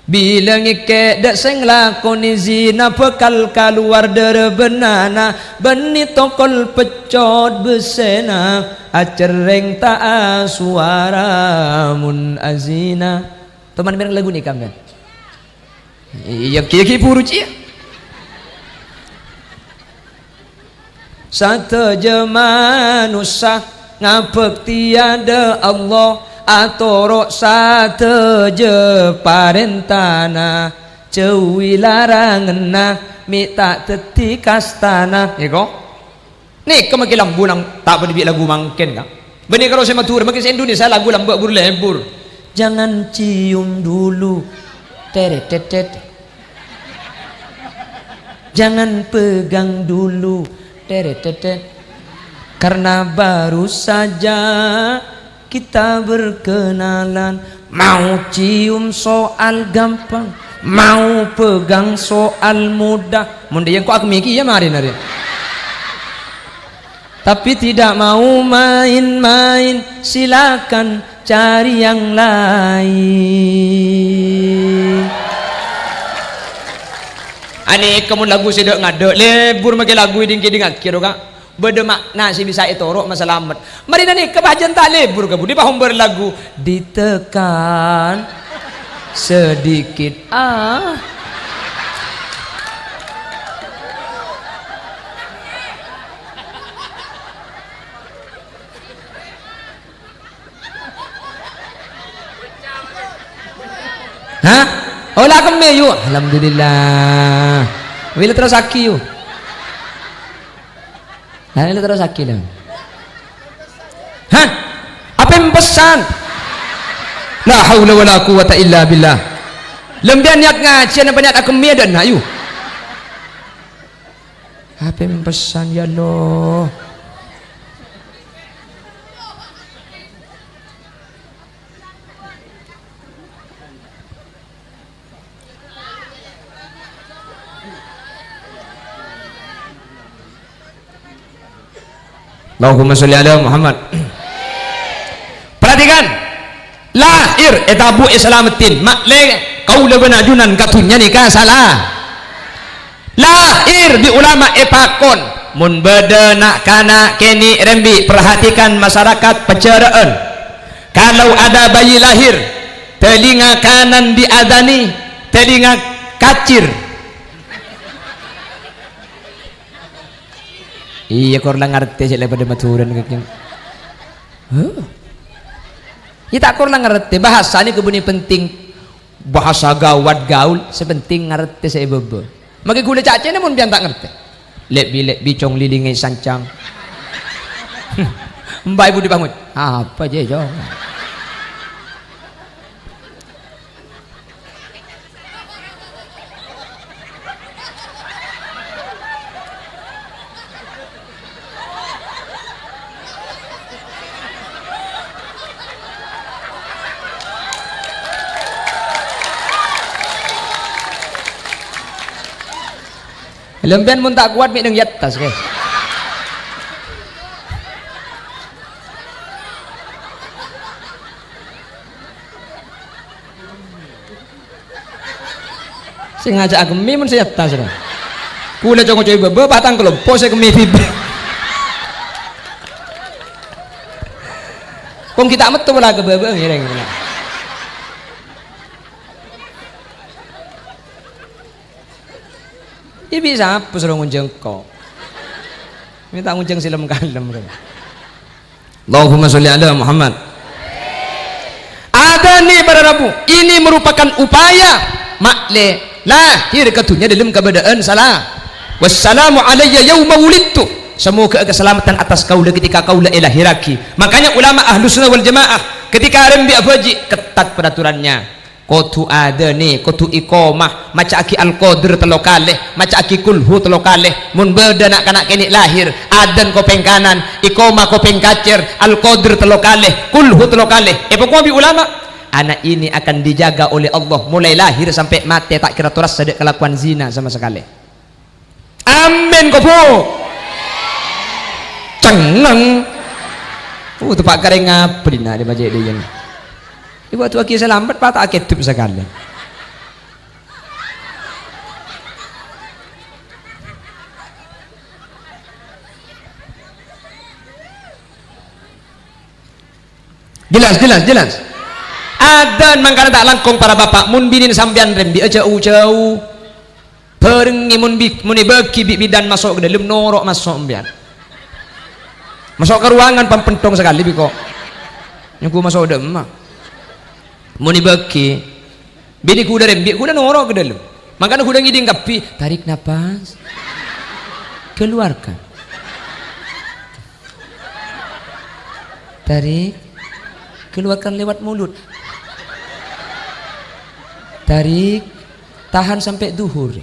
Bila ngike dak seng lakoni zina pekal kaluar dere benana beni tokol pecot besena acereng ta suara mun azina. Teman mereng lagu ni kan. Iya kiki puruci. Satu jemanusa ngapek tiada Allah atoro satu je parentana cewi larangena minta teti kastana ya kok nih kemaki lambu lang tak berdebit lagu mangken kan benih kalau saya matur makin Indonesia lagu lambu lebur jangan cium dulu teret tetet jangan pegang dulu teret tetet karena baru saja kita berkenalan mau cium soal gampang mau pegang soal mudah munda yang kok aku mikir ya mari nari tapi tidak mau main-main silakan cari yang lain aneh kamu lagu sedek ngadek lebur make lagu iding-iding akhir kak beda makna si bisa itorok masalamat mari nani kebahagiaan tak lebur kamu di paham berlagu ditekan sedikit hah olah kami yuk alhamdulillah bila terus aki yuk nah ini terus aki dah. Hah? Apa yang pesan? La haula wala quwata illa billah. Lembian niat ngaji apa niat aku medan ayu. Apa yang pesan ya Allah? Allahumma sholli ala Muhammad. Perhatikan lahir etabu islamatin makle kaula benajunan katunya nikah salah lahir di ulama epakon mun beda nak kana keni rembi perhatikan masyarakat peceraan kalau ada bayi lahir telinga kanan diadani telinga kacir iya korang ngerti sih daripada maturan kakek. Ya tak korang ngerti bahasa ini kebuni penting bahasa gawat gaul sepenting ngerti saya bebe. Maka gula caca namun biar tak ngerti. Lek bilek bicong lilingai sancang. Mbak ibu dibangun. Apa je jauh. Lembian mun tak kuat mik nang yatas ke. Sing ngajak aku mi mun saya yatas dah. Kula jongo coy bebe batang kelompo saya kemi fibe. Kong kita metu lah ke bebe ngireng. Ini bisa apa suruh ngunjeng kok. Minta ngunjeng silam kalem. Allahumma sholli ala Muhammad. Ada nih para Rabu, ini merupakan upaya makle lahir ke dunia dalam keadaan salah. Wassalamu alayya yauma wulidtu. Semoga keselamatan atas kaula ketika kaula lahiraki. Makanya ulama Ahlus Sunnah wal Jamaah ketika rembi abaji ketat peraturannya. Kudu ada nih, kudu iqamah, maca aki al-qadr telo kalih, maca aki kulhu telo kalih. Mun beda nak kanak kene lahir, adan kopeng kanan, iqamah kopeng kacer, al-qadr telo kalih, kulhu telo kalih. Pokoknya ulama, anak ini akan dijaga oleh Allah mulai lahir sampai mati, tak kira turas sedek kelakuan zina sama sekali. Amin kopo. Ceneng. Tu pak kareng ngabri nak di majid dia. Ibu tu aki selamat pak tak ketub sekali. Jelas. Adan mangkana tak langkong para bapak mun binin sambian rembi jauh-jauh. Perengi mun bagi bidan masuk ke dalam norok masuk sambian. Masuk ke ruangan pampentong sekali biko. Nyuku masuk demak. Muni bagi bini kuda rembi kuda norok ke dalam, makanya kuda ngiding kapi, tarik nafas, keluarkan, tarik, keluarkan lewat mulut, tarik, tahan sampai duhur.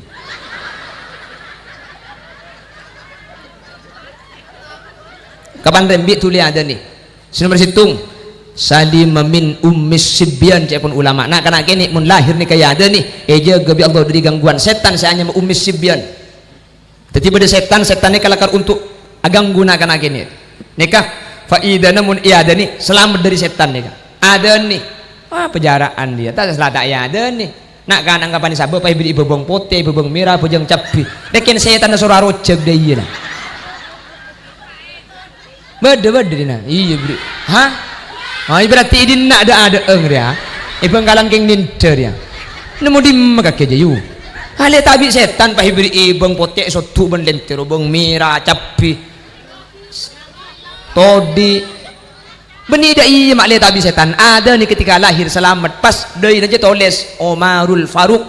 Kapan rembi tuli ada nih, sini bersitung. Salim min ummis sibyan cepun ulama. Nah kana kene mun lahir ni kaya ada nih eja gabi Allah dari gangguan setan saya hanya ummis sibyan. Tetapi pada setan ni kalakar untuk agang guna kana kene. Nikah faidana mun ada nih selamat dari setan nikah. Ada nih. Wah penjaraan dia. Tak selata ya ada nih. Nak kan anggapan sabar pai beli bebong putih, bebong merah, bejeng capi. Dekin setan surah rojeg dia ieu nah. Beda dina. Iya beri. Hah? Oh, berarti ini nak ada dia. Ibang kalang keng ninter ya. Nemu di maka keja yu. Hale tabi setan pa hibri ibang potek sotu ben lentero bang mira capi. Todi. Beni da iya mak le tabi setan. Ada ni ketika lahir selamat pas deui aja toles Umarul Faruq.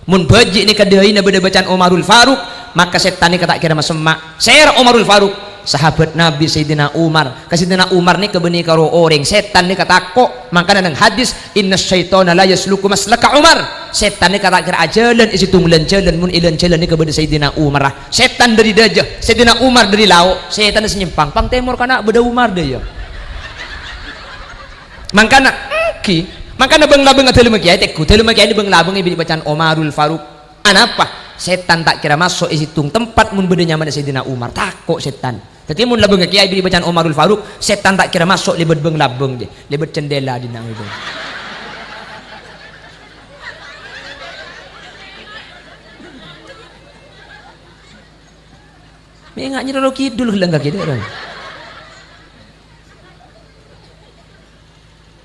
Mun baji ni kadeuy na beda bacaan Umarul Faruq, maka setan ni kata kira masemak. Ser Umarul Faruq. Sahabat Nabi Sayyidina Umar, Sayyidina Umar ni kebeni karo orang setan ni kata kok makanya nang hadis inna syaitana la yasluku maslaka Umar, setan ni kata kira ajalan isi tunglen jalan mun ilan jalan ni kebeni Sayyidina Umar. Setan dari dajah, Sayyidina Umar dari lauk, setan ni senyimpang pang temur kana beda Umar dia. Makana makana bang labeng atau lemaki ayat ku teu lemaki ini bang labeng ibi bacaan Umarul Faruq. Anapa? Setan tak kira masuk isi tung tempat mun beda nyaman Sayyidina Umar takok setan. Tapi mun labeng kiai bini bacaan Umarul Faruq, setan tak kira masuk lebet beng labeng je, lebet cendela di nang itu. Mengak nyeroro kidul heula enggak kieu orang.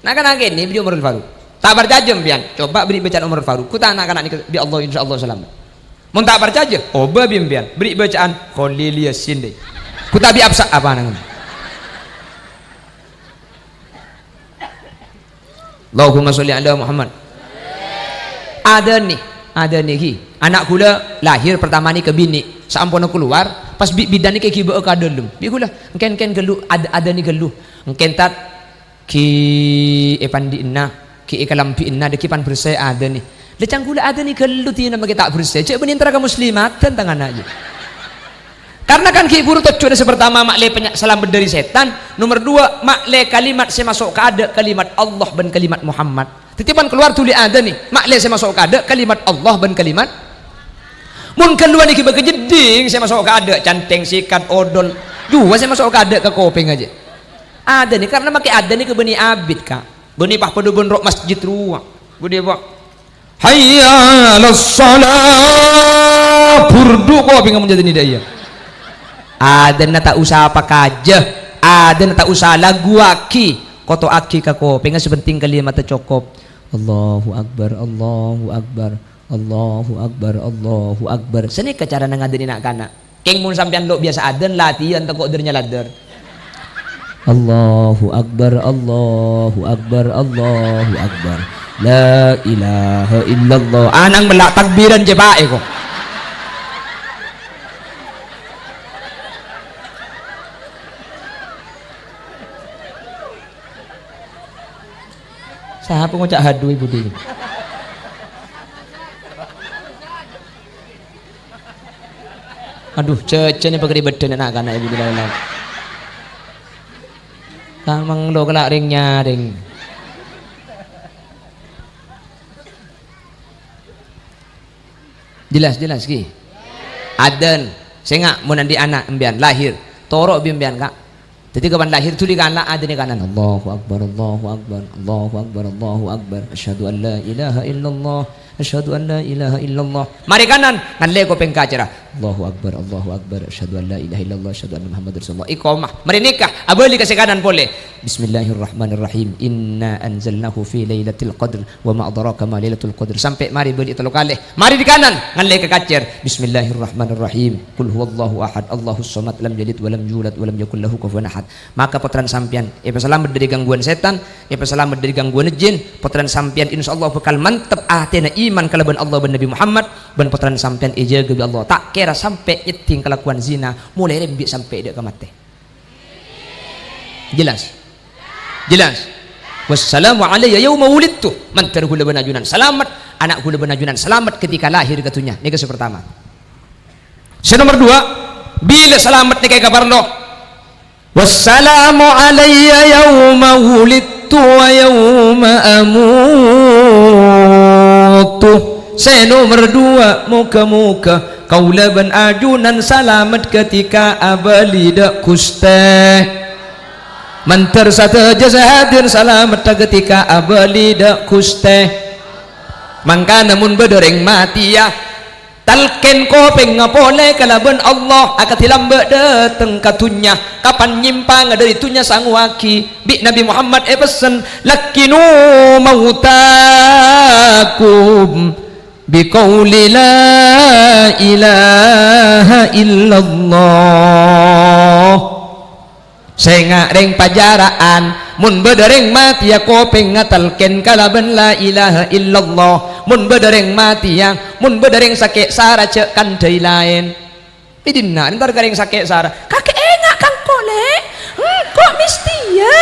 Nah kan ini bini Umarul Faruq. Tak berjajem pian, coba beri bacaan Umarul Faruq. Ku tak anak-anak ni bi Allah insyaallah selamat. Mun tak berjajem, oba bian beri bacaan Khalil Yasin deh. Kutabi absa apa nang? Allahumma sholli ala Muhammad. Ada nih anak kula lahir pertama ni ke bini sampun keluar pas bidan ni ke kiba ka delum bi kula engken gelu ada ni gelu engken tat ki epandi inna ki ikalampi inna de kipan bersih ada ni lecang kula ada ni gelu ti nama kita bersih cek benintara ka muslimat tangan aja. Karena kan ki guru tujuan pertama makle selamat dari setan, nomor dua makle kalimat saya masuk ke ada kalimat Allah dan kalimat Muhammad. Titipan keluar tuli ada nih makle saya masuk ke ada kalimat Allah dan kalimat. Mun keluar nih kiba kejeding saya masuk ke ada canteng sikat odol dua saya masuk ke ada ke kopeng aja. Ada nih karena makai ada nih ke beni abid kak, beni pah pedubun rok masjid ruang, budi pak. Hayya alas salat burdu kopeng kamu jadi nih dia. Ada na tak usah apa kaja, ada na tak usah lagu aki, koto aki kako, pengen sebenting kalimat tercokop. Allahu Akbar, Allahu Akbar, Allahu Akbar, Allahu Akbar. Seni ke cara ngadeni nak kana. Keng mun sampean lo biasa aden latihan tekok dernya ladder. Allahu Akbar, Allahu Akbar, Allahu Akbar. La ilaha illallah. Anang melak takbiran cepak kok. Siapa ngocak hadu ibu dia? Aduh, cece pakai beden anak anak ibu dia lain. Kamang lo kelak ringnya ring. Jelas ki. Aden, saya mau nanti anak embian lahir, torok bimbian kak. Jadi kapan lahir tu dikanak ada ni kanan. Allahu Akbar, Allahu Akbar, Allahu Akbar, Allahu Akbar. Asyhadu an la ilaha illallah, asyhadu an la ilaha illallah. Mari kanan, nganle ko pengka cara. Allahu Akbar, Allahu Akbar. Asyhadu an la ilaha illallah, asyhadu anna Muhammadar Rasulullah. Iqamah. Mari nikah. Abali kasih kanan boleh. Bismillahirrahmanirrahim. Inna anzalnahu fi lailatul qadr wa ma adraka ma lailatul qadr. Sampai mari beli telu kali. Mari di kanan, nganle ke kacer. Bismillahirrahmanirrahim. Qul huwallahu ahad, Allahus samad, lam yalid wa lam yulad wa lam yakul lahu kufuwan ahad. Maka potran sampian selamat dari gangguan setan, selamat dari gangguan jin. Potran sampian insyaallah bakal mantep atena iman kalaban Allah dan Nabi Muhammad. Dan potran sampian ijaga bi Allah tak kira sampai iting kelakuan zina mulai rembi sampai dia ke mati. Jelas wassalamu alayya yauma wulidtu mantar hula benajunan selamat anak hula benajunan selamat ketika lahir katunya. Ini kes pertama. Nomor dua, bila selamat ni kayak kabar lo wassalamu alayya yauma wulidtu wa yauma amutu. Nomor dua, muka-muka kaulaban ajunan selamat ketika abalida kuste. Mantar satu jasadin selamat ketika abalida kuste. Mangka namun bedereng mati ya talken ko pengapole kalaban Allah akan tilambak dateng katunya kapan nyimpang dari tunya sang waki bi Nabi Muhammad pesan lakinu mautakum biqauli la ilaha illallah. Saya ring pajaraan mun bedereng mati ya ko pengatalken kalaban la ilaha illallah. Mun bedereng mati yang mun bedereng sakit sara cek kandai lain idinna ntar garing sakit sara kakek enak kang kole kok mesti ya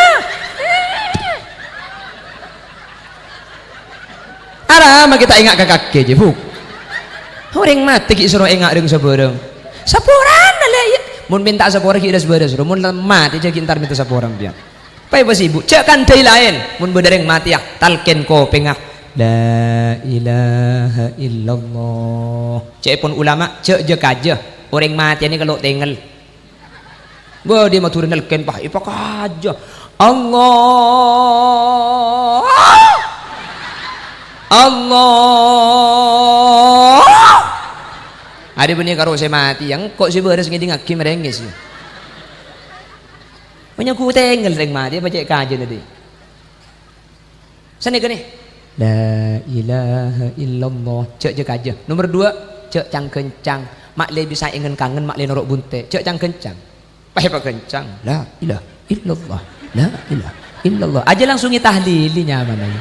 arama kita ingat ke kakek je buk orang mati ki suruh ingat dengan seborang saporan lah mun minta saporan ki dah seborang mun mati je kintar minta saporan biar pai bos ibu cek kandai lain mun bedereng mati ya talken ko pengah la ilaha illallah. Cek pun ulama cek je kaja orang mati ni kalau tinggal bo dia mau turun nelken pah ipak aja Allah Allah ada bunyi karo saya mati yang kok si beres ngidi ngaki merengges banyak ku tinggal ring mati apa cek kaja tadi sana ke ni la ilaha illallah cek je kaja. Nomor dua cek cang kencang mak le bisa ingin kangen mak le norok bunte cek cang kencang apa kencang la ilaha illallah la ilaha illallah aja langsung tahlili nyaman aja.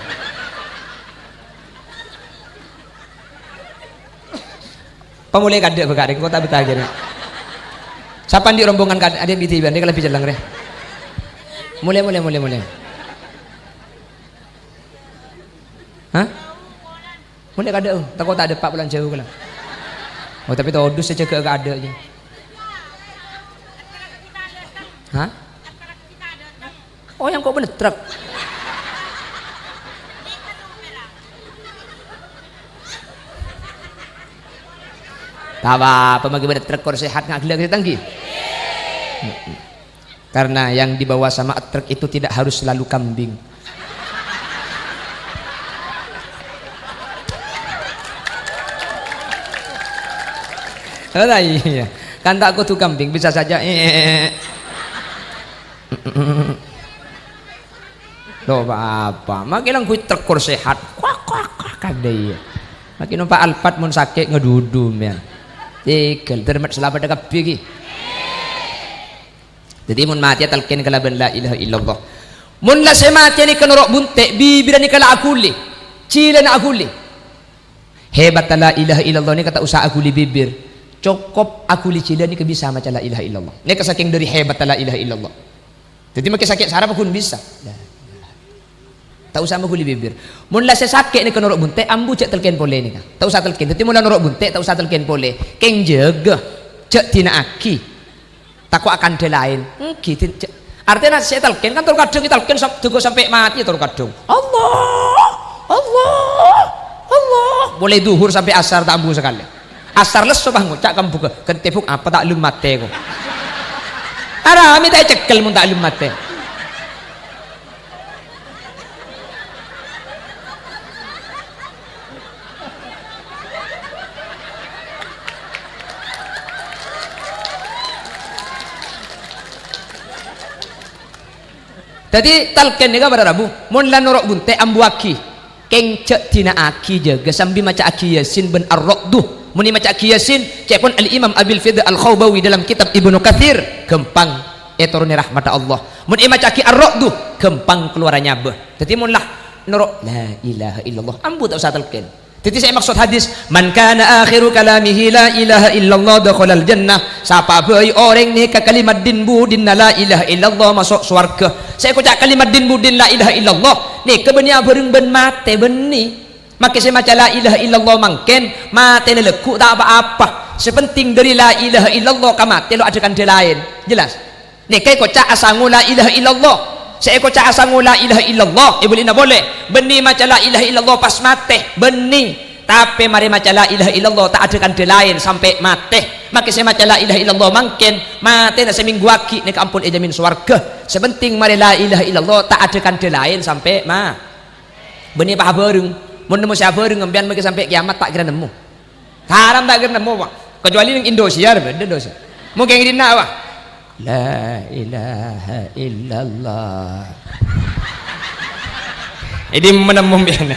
Pemulai kadek berkareng kota betagir siapa di rombongan kadek ada di tiban dia kalau bicara langre mulai hah? Mulai kada takut tak ada 4 bulan jauh lah. Oh tapi tu odus saja ke ada je. Hah? Oh yang kau bener truk. Tak apa, bagi bener truk kau sehat ngak gila kita tangki. Karena yang dibawa sama truk itu tidak harus selalu kambing. Iya. Kan tak aku tuh kambing bisa saja loh apa makilang kuit tekor sehat kuak kadai makin numpak Alphard mun sakit ngedudum ya tigel termat selamat dekat pigi jadi mun mati talqin kalaban la ilaha illallah mun la semati ni kanurok bunte bibir ni kala akuli cila na akuli hebat la ilaha illallah ni kata usah akuli bibir cukup akuli cila ni kebisa macam la ilaha illallah ni kesaking dari hebat la ilaha illallah jadi makin sakit sarap pun bisa tak usah makuli bibir mun la sakit ni kanurok bunte ambu cek telken pole ni tak usah telken jadi mun la nurok bunte tak usah telken pole keng jaga cek tina aki takut akan de lain gitu artinya saya telken kan terkadang kita telken sampai mati terkadang Allah boleh duhur sampai asar tak ambu sekali asar lesu bangun cak kamu buka kentepuk apa tak lum mate ko ara ami tak cekel mun tak lum mate jadi talken ni pada Rabu mun lan norok bunte ambu aki keng cek tina aki jaga sambil maca aki yasin ben ar-raqduh muni maca aki yasin cek pun al-imam Abil Fidh al-Khawbawi dalam kitab Ibnu Katsir gempang etorone rahmat Allah mun maca aki ar-raqduh gempang keluarannya bah jadi mun lah norok la ilaha illallah ambu tak usah talken jadi saya maksud hadis man kana akhiru kalamihi la ilaha illallah dakhalal jannah siapa bayi orang ni ke kalimat din budin la ilaha illallah masuk surga saya ucap kalimat din budin la ilaha illallah ni kebenia bereng ben mate beni maka saya maca la ilaha illallah mangken mate ni lekuk tak apa-apa sepenting dari la ilaha illallah ka mate lo adakan dia lain jelas ni kai ucap asangu la ilaha illallah saya kocak asangu la ilaha illallah boleh nak boleh benih macam la ilaha illallah pas mati benih tapi mari macam la ilaha illallah tak adakan dia lain sampai mati maka saya macam la ilaha illallah mungkin mati nak seminggu aki ni ampun jamin swarga sepenting mari la ilaha illallah tak adakan dia lain sampai benih pah bereng mun nemu siapa bereng ambian mungkin sampai kiamat tak kira nemu haram tak kira nemu pak kecuali yang Indonesia beda dosa mungkin yang dina pak la ilaha illallah ini menemu biana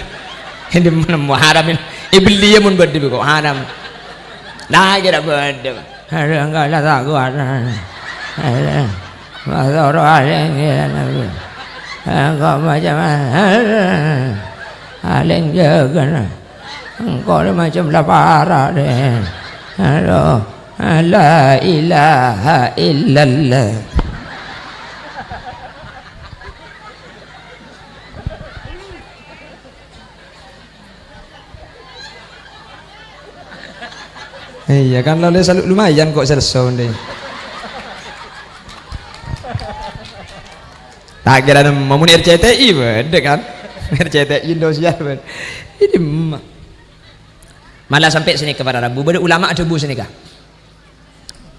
ini menemu haramin iblis mun berde kok haram lah kira berde ada enggak lah tak kuat ada masa orang yang enggak macam aling jaga engkau macam lapar deh aduh la ilaha illallah iya kan lalu selalu lumayan kok selesai deh tak kira mau RCTI beda kan RCTI Indonesia beda ini malah sampai sini kepada Rabu beda ulama ada bu sini kah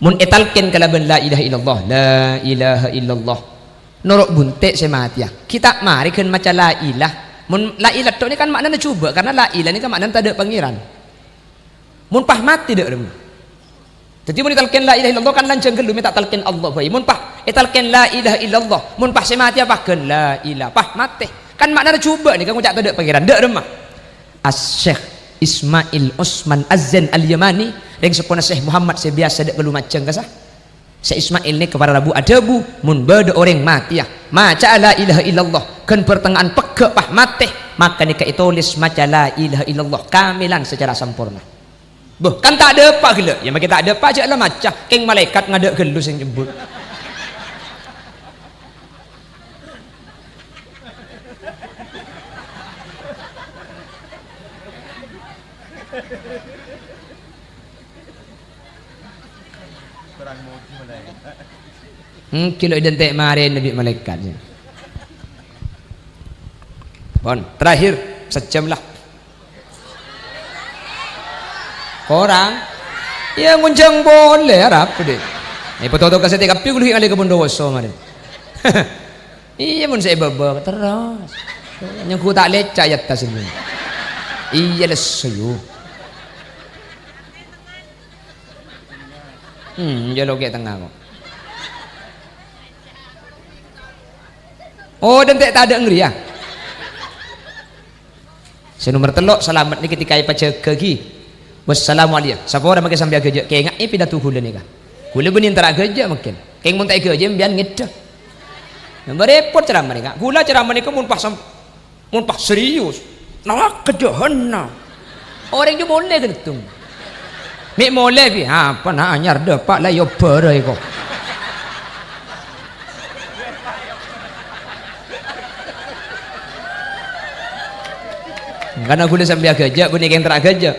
mun etalken kalaban la ilaha illallah la ilaha illallah norok bunte semati ya kita mari kan maca la ilah mun la ilah tu ni kan maknanya cuba karena la ilah ni kan maknanya tak ada pangeran mun pah mati dak dem jadi mun etalken la ilaha illallah kan lancang gelu minta talken Allah bae mun pah etalken la ilaha illallah mun pah semati apa kan la ilah pah mati kan maknanya cuba ni kan ngucap tak ada pangeran dak dem As-Syekh Ismail Osman Azan Al-Yamani yang sepona Syekh Muhammad saya biasa dak gelu macang kasah Syekh Ismail ni kepada Rabu ada bu mun beda orang mati ya maca la ilaha illallah kan pertengahan peke pah mati maka ni tulis maca la ilaha illallah kamilan secara sempurna boh kan tak ada apa gila ya maka tak ada apa aja lah maca keng malaikat ngadak gelu sing jemput kilo identik mari Nabi malaikat bon terakhir sejam lah orang ya nguncang boleh harap deh foto-foto kasih tapi gue lagi kebun doso mari iya mun saya babak terus yang ku tak lecak ya tas ini iya lesu jalo kayak tengah kok oh dan tak ada ngeri ya Nomor telok selamat ni ketika ai paca kegi. Wassalamualaikum. Siapa orang makin sampai kerja? Kengak ni pindah tu gula ni kah? Gula benin tera kerja makin. Keng mun tak kerja bian ngeda. Berepot ceramah ni kah? Gula ceramah ni kah mun pas serius. Nak kerja henna. Orang je boleh kentung. Mik boleh pi. Ha apa nak anyar dapat lah yo berai kau. Karena gula sambil kerja, guna yang terak kerja.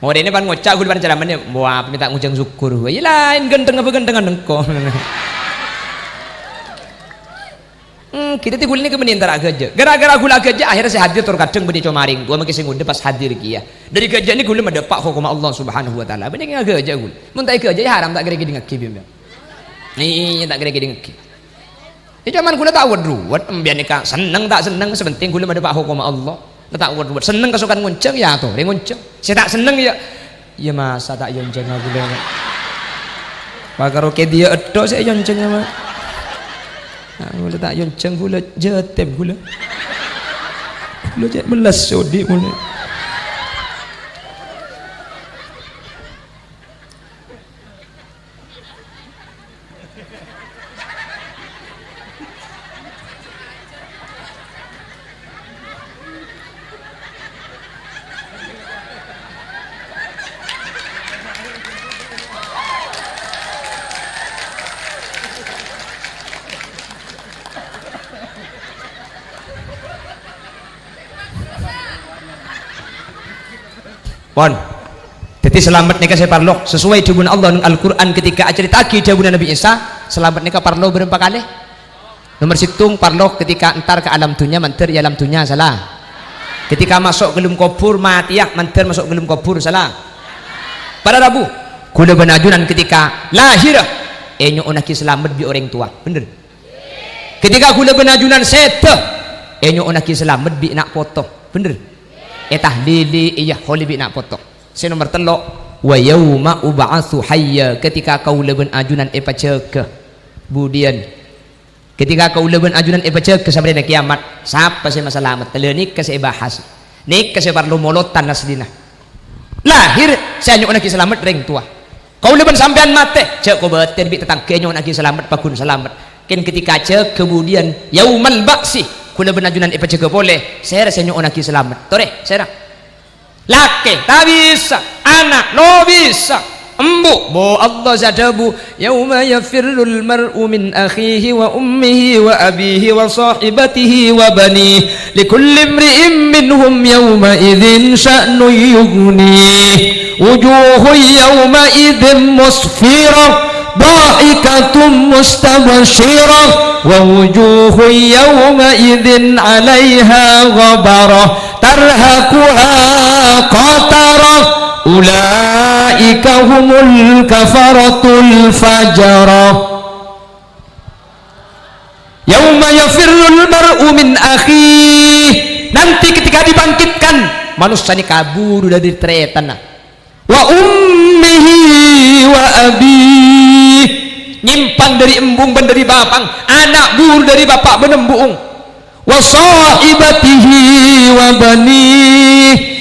Orang ini pan ngocak gula pan ceramah ni, wah minta ngucang syukur. Iya lain genteng apa gentengan engkau. Kita ti gula ni kemudian terak kerja. Gara-gara gula kerja akhirnya saya hadir terkadang beri comaring. Gua makin singgung pas hadir kia. Dari kerja ni gula mendapat hukum Allah Subhanahu Wa Taala. Benar yang kerja gula. Muntai kerja ya haram tak kira-kira ngaki bimbang. Ni tak kira-kira ngaki. Itu cuman gula tak wad-wad. Biar nikah seneng tak seneng sepenting gula mendapat hukum Allah. Tak wad-wad seneng kesukaan ngunceng ya tuh dia ngunceng saya tak seneng ya ya masa tak yonceng aku deh pakar oke dia edo saya yonceng sama gula tak yonceng gula jetem gula jet belas sodi mulai Pon, jadi selamat nikah saya parlo sesuai dengan Allah dengan Al-Quran ketika ceritaki jawaban Nabi Isa selamat nikah parlo berapa kali? Nomor situng parlo ketika entar ke alam dunia manter ya alam dunia salah. Ketika masuk gelum kubur mati ya manter masuk gelum kubur salah. Pada Rabu, kuda benajunan ketika lahir enyo onaki selamat bi orang tua bener. Ketika kuda benajunan sete enyo onaki selamat bi nak foto bener. Tahlili iya holi bi nak potong. Si nomor telok wa yauma ub'atsu hayya ketika kau leben ajunan paceke budian ketika kau leben ajunan paceke sampai na kiamat siapa sih masalamat telenik ke saya bahas nik ke saya perlu molotan naslina lahir saya nyok nak selamat ring tua kau leben sampean mate cek ko beten bi tetangga nyok nak selamat pakun selamat ken ketika cek kemudian yaumal ba'si kula benajunan ipacega boleh saya rasanya onaki selamat tore saya laki tak bisa anak no bisa embu bo Allah zadabu yauma yafirrul mar'u min akhihi wa ummihi wa abihi wa sahibatihi wa bani likulli imri'in minhum yauma idzin sya'nu yughni wujuhun yauma idzin musfirah ضاحكة مستبشرة ووجوه يومئذ عليها غبرة ترهقها قترة أولئك هم الكفرة الفجرة يوم يفر المرء من أخيه nanti ketika dibangkitkan manusia ini kabur dari tretan wa ummihi wa abi nyimpang dari embung ben dari bapang anak bur dari bapak benembung wa sahibatihi wa bani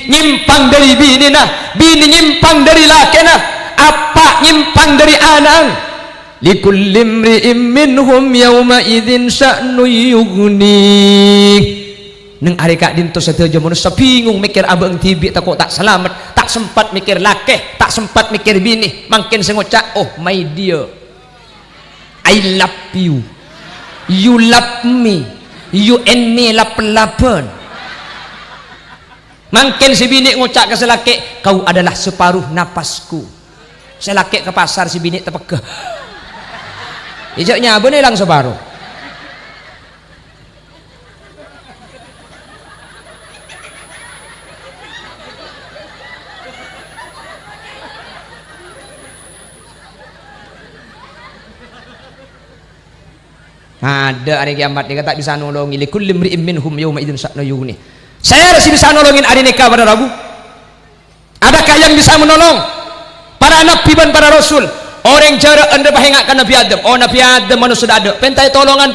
nyimpang dari bini nah bini nyimpang dari laki nah apa nyimpang dari anak likulli imri'in minhum yawma idzin sya'nu yughni neng hari kak dinto setuju manusia bingung mikir abang tibi takut tak selamat tak sempat mikir laki tak sempat mikir bini makin sengocak oh my dear I love you you love me you and me lap-lapan makin si bini ngocak ke selaki kau adalah separuh napasku selaki ke pasar si bini terpegah ijaknya abang hilang separuh ada hari kiamat dia tak bisa nolongi likulli imri'in minhum yawma idzin sya'nu yughni saya harus bisa nolongin hari nikah pada Rabu adakah yang bisa menolong para nabi dan para rasul orang cara anda bahingakkan Nabi Adam. Oh Nabi Adam mana sudah ada pentai tolongan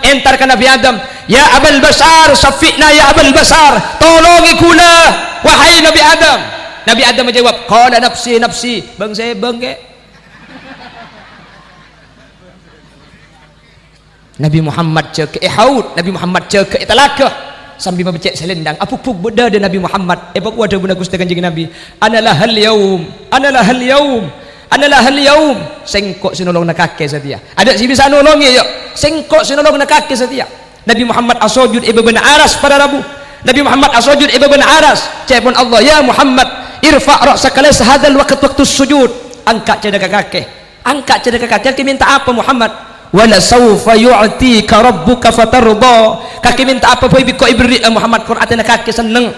entarkan Nabi Adam, ya Abul Basar syafi'na ya Abul Basar, tolongi kula wahai Nabi Adam. Nabi Adam menjawab, qala nafsi nafsi, bang saya bangke. Nabi Muhammad cek haud, Nabi Muhammad cek italaka sambil membecek selendang apuk-puk beda dan Nabi Muhammad epok wadah bunda Gusti Kanjeng Nabi, analah hal yaum sengkok sinolong nak kakek setia ada si bisa nolongi yuk sengkok sinolong nak kakek setia. Nabi Muhammad asojud ibn aras pada Rabu, Nabi Muhammad asojud ibn aras cepon Allah, ya Muhammad irfa' ra'saka laysa hadzal waktu sujud, angkat cedera kakek, kaki minta apa Muhammad? Wala sawfa yu'tika rabbuka fatarda, kaki minta apa boy biko ibri Muhammad Qur'atna kaki seneng,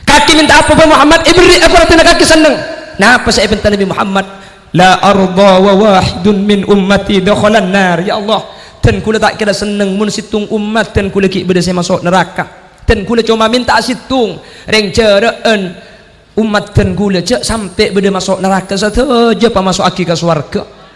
kaki minta apa boy Muhammad ibri Qur'atna kaki seneng. Nah apa saya minta Nabi Muhammad, la arda wa wahidun min ummati dakhalan nar, ya Allah dan kula tak kira seneng mun situng umat dan kula ki beda saya masuk neraka, dan kula cuma minta situng reng cereen umat dan kula cek sampai beda masuk neraka saja pa masuk aki ke surga.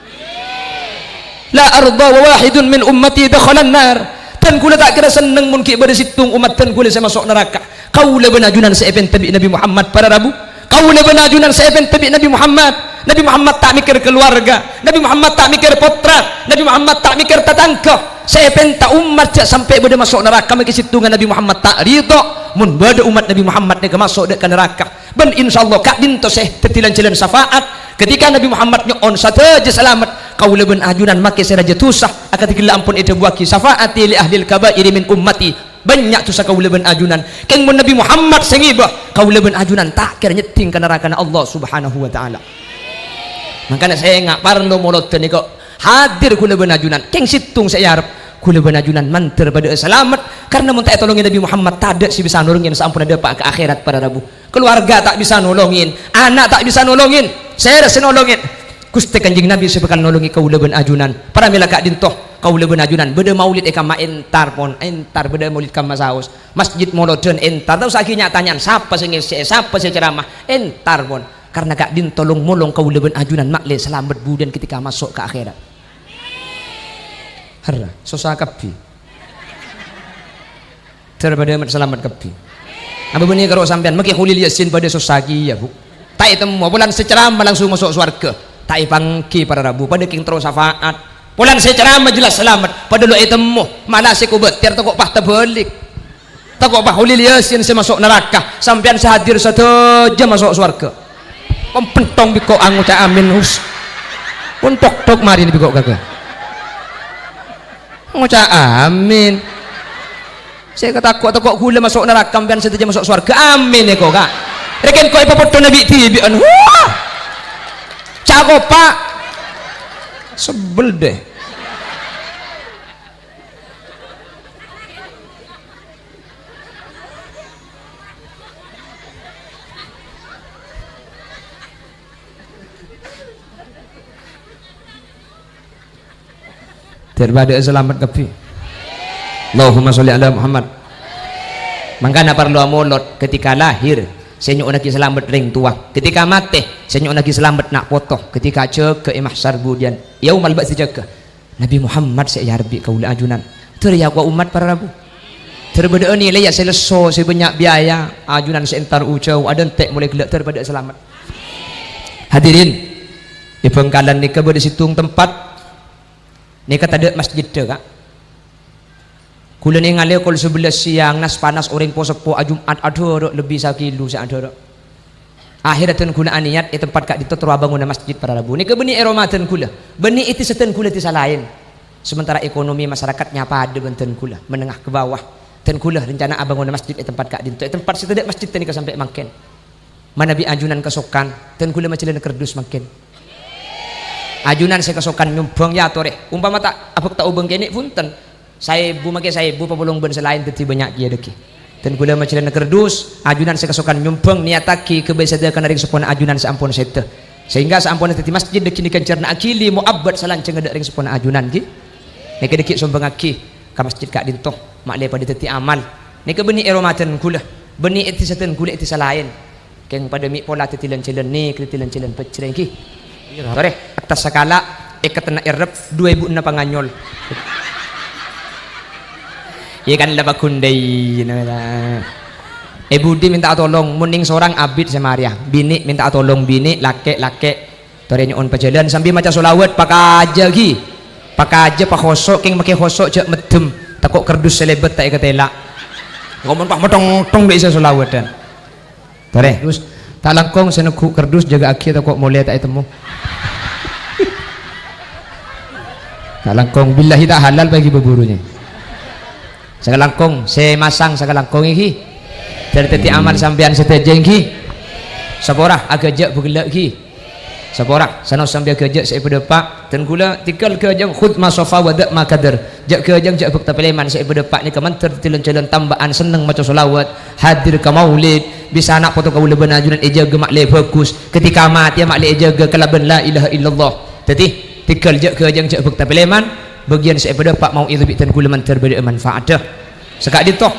La arda wa wahidun min ummati dakhalan nar, dan kula tak kira seneng mun ki bade situng umat dan kula saya masuk neraka. Kaula benajunan seepen tabi Nabi Muhammad para Rabu, kaula benajunan seepen tabi Nabi Muhammad. Nabi Muhammad tak mikir keluarga, Nabi Muhammad tak mikir potrat, Nabi Muhammad tak mikir tatangka. Seepen tak umat jak sampai bade masuk neraka maki situngan Nabi Muhammad tak ridha mun bade umat Nabi Muhammad dek masuk dek ke neraka. Ben insyaallah kak dinto seh tetilan jalan syafaat ketika Nabi Muhammad nyon saja selamat. Kaula ben ajunan make seraja tusah akan tikila ampun itu buaki syafaati li ahlil kabair min ummati, banyak tusah kaula ben ajunan keng mun Nabi Muhammad sengiba kaula ben ajunan tak kira nyeting ke neraka Allah Subhanahu wa taala. Makanya saya ngak parlo molot niku hadir kula ben ajunan keng situng saya arep kula ben ajunan manter pada selamat karena mun tak tolongin Nabi Muhammad tak ada si bisa nolongin sampun ada pak ke akhirat para Rabu. Keluarga tak bisa nolongin, anak tak bisa nolongin, saya rasa nolongin Gusti Kanjeng Nabi sepekan nolongi kaula ben ajunan para mila kak dintoh kaula ben ajunan beda maulid eka ma entar pon entar beda maulid ka masaus masjid moloden entar tahu sakinya tanyaan siapa sing siapa sing ceramah entar pon karena kak din tolong molong kaula ben ajunan makle selamat budan ketika masuk ke akhirat. Harra susah kapi terpada selamat kapi apa benih kalau sampean maki khulil yasin pada susaki ya bu tak itu mau bulan seceramah langsung masuk surga tak pangki para Rabu pada king terus syafaat pulang saya ceramah jelas selamat pada lu itemu malah saya kubet tiar takut pah terbalik takut pah hulil yasin saya masuk neraka sampean sehadir saja masuk surga pempentong biko anguca amin hus untuk tok mari ni biko kagak nguca amin saya ketakut takut gula masuk neraka sampean saja masuk surga amin ya kok kak reken kau ipapoto nabi tibi an wah cago pak sebel deh daripada selamat kepi Allahumma sholli ala Muhammad. Mangkana perlu amolot ketika lahir saya nyok lagi selamat ring tua ketika mati saya nyok lagi selamat nak foto ketika cek ke mahsyar budian yaumal ba'ts jaga Nabi Muhammad saya yarbi kaula ajunan teriak wa umat para Rabu terbeda ni leya seleso saya banyak biaya ajunan sentar ucau ada entek mulai gelak terpada selamat. Hadirin di Bengkalan ni kepada situng tempat ni kata ada masjid tu kak kula ni ngalih kul 11 siang nas panas orang po sepo Jumat ada lebih sakilo sa ada akhiratan kula aniat di tempat kak dito terus bangun masjid para Rabu ni ke beni eromatan kula beni itu seten kula ti salain sementara ekonomi masyarakatnya pada benten kula menengah ke bawah dan kula rencana abangun masjid di tempat kak dito tempat setedak masjid tani ke sampai makin mana bi ajunan kesokan dan kula macilan kerdus makin ajunan saya kesokan nyumbang ya tore umpama tak apa tak ubeng kene punten saya bu make saya bu pabulong ben selain teti banyak kia deki dan kula macilan kerdus ajunan saya kesokan nyumbang niataki kebiasaan ring sepon ajunan seampun sete sehingga seampun teti masjid deki ni kencerna akili muabbad salanceng ada ring sepon ajunan ki nek deki sombang aki ka masjid kak dintoh makle pada teti amal nek beni eromatan kula beni eti seten kula eti salain keng pada mi pola tetilan celen ni tetilan celen pecreng ki Tore atas sakala ikatna irep 2000 na panganyol. Ikan laba kundai Budi minta tolong muning seorang abid sama Maria bini minta tolong bini lake tore nyon pajalan sambil maca solawat pakaja gi pakaja pak khosok king make khosok jak medem takok kerdus selebet tak ikatela ngomong pak metong tong bisa solawat dan tore terus tak langkong senuku kerdus jaga akhir takok mulai tak temu tak langkong billahi tak halal bagi beburunya sakalangkong saya masang sakalangkong iki dari teti amal sampean setejeng ki sapora agak begelak ki sapora sana sambil kerja saya berdepak dan gula tikal kerjang khud masofa wadak makadar jak kerjang jak bukta peleman saya berdepak ni kementer tilon-tilon tambahan seneng maca solawat hadir ke maulid bisa anak foto kau leben ajunan ejaga makle fokus ketika mati makle ejaga kalaban la ilaha illallah teti tikal jak kerjang jak bukta peleman bagian saya berdepak mau itu bitan gula menter beri manfaat dah sekak ditoh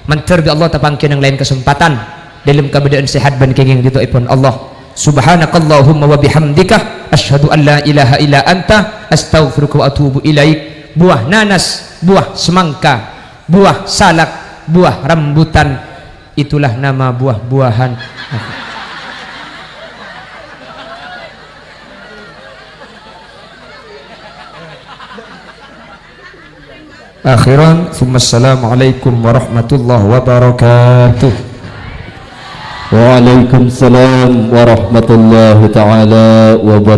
menter bi Allah tapangkin yang lain kesempatan dalam keadaan sehat dan kenging ditoipun Allah subhanakallahumma wa bihamdika asyhadu an la ilaha illa anta astaghfiruka wa atubu ilaik. Buah nanas, buah semangka, buah salak, buah rambutan, itulah nama buah-buahan. Akhiran assalamualaikum warahmatullahi wabarakatuh. Waalaikumsalam warahmatullahi taala wabarakatuh.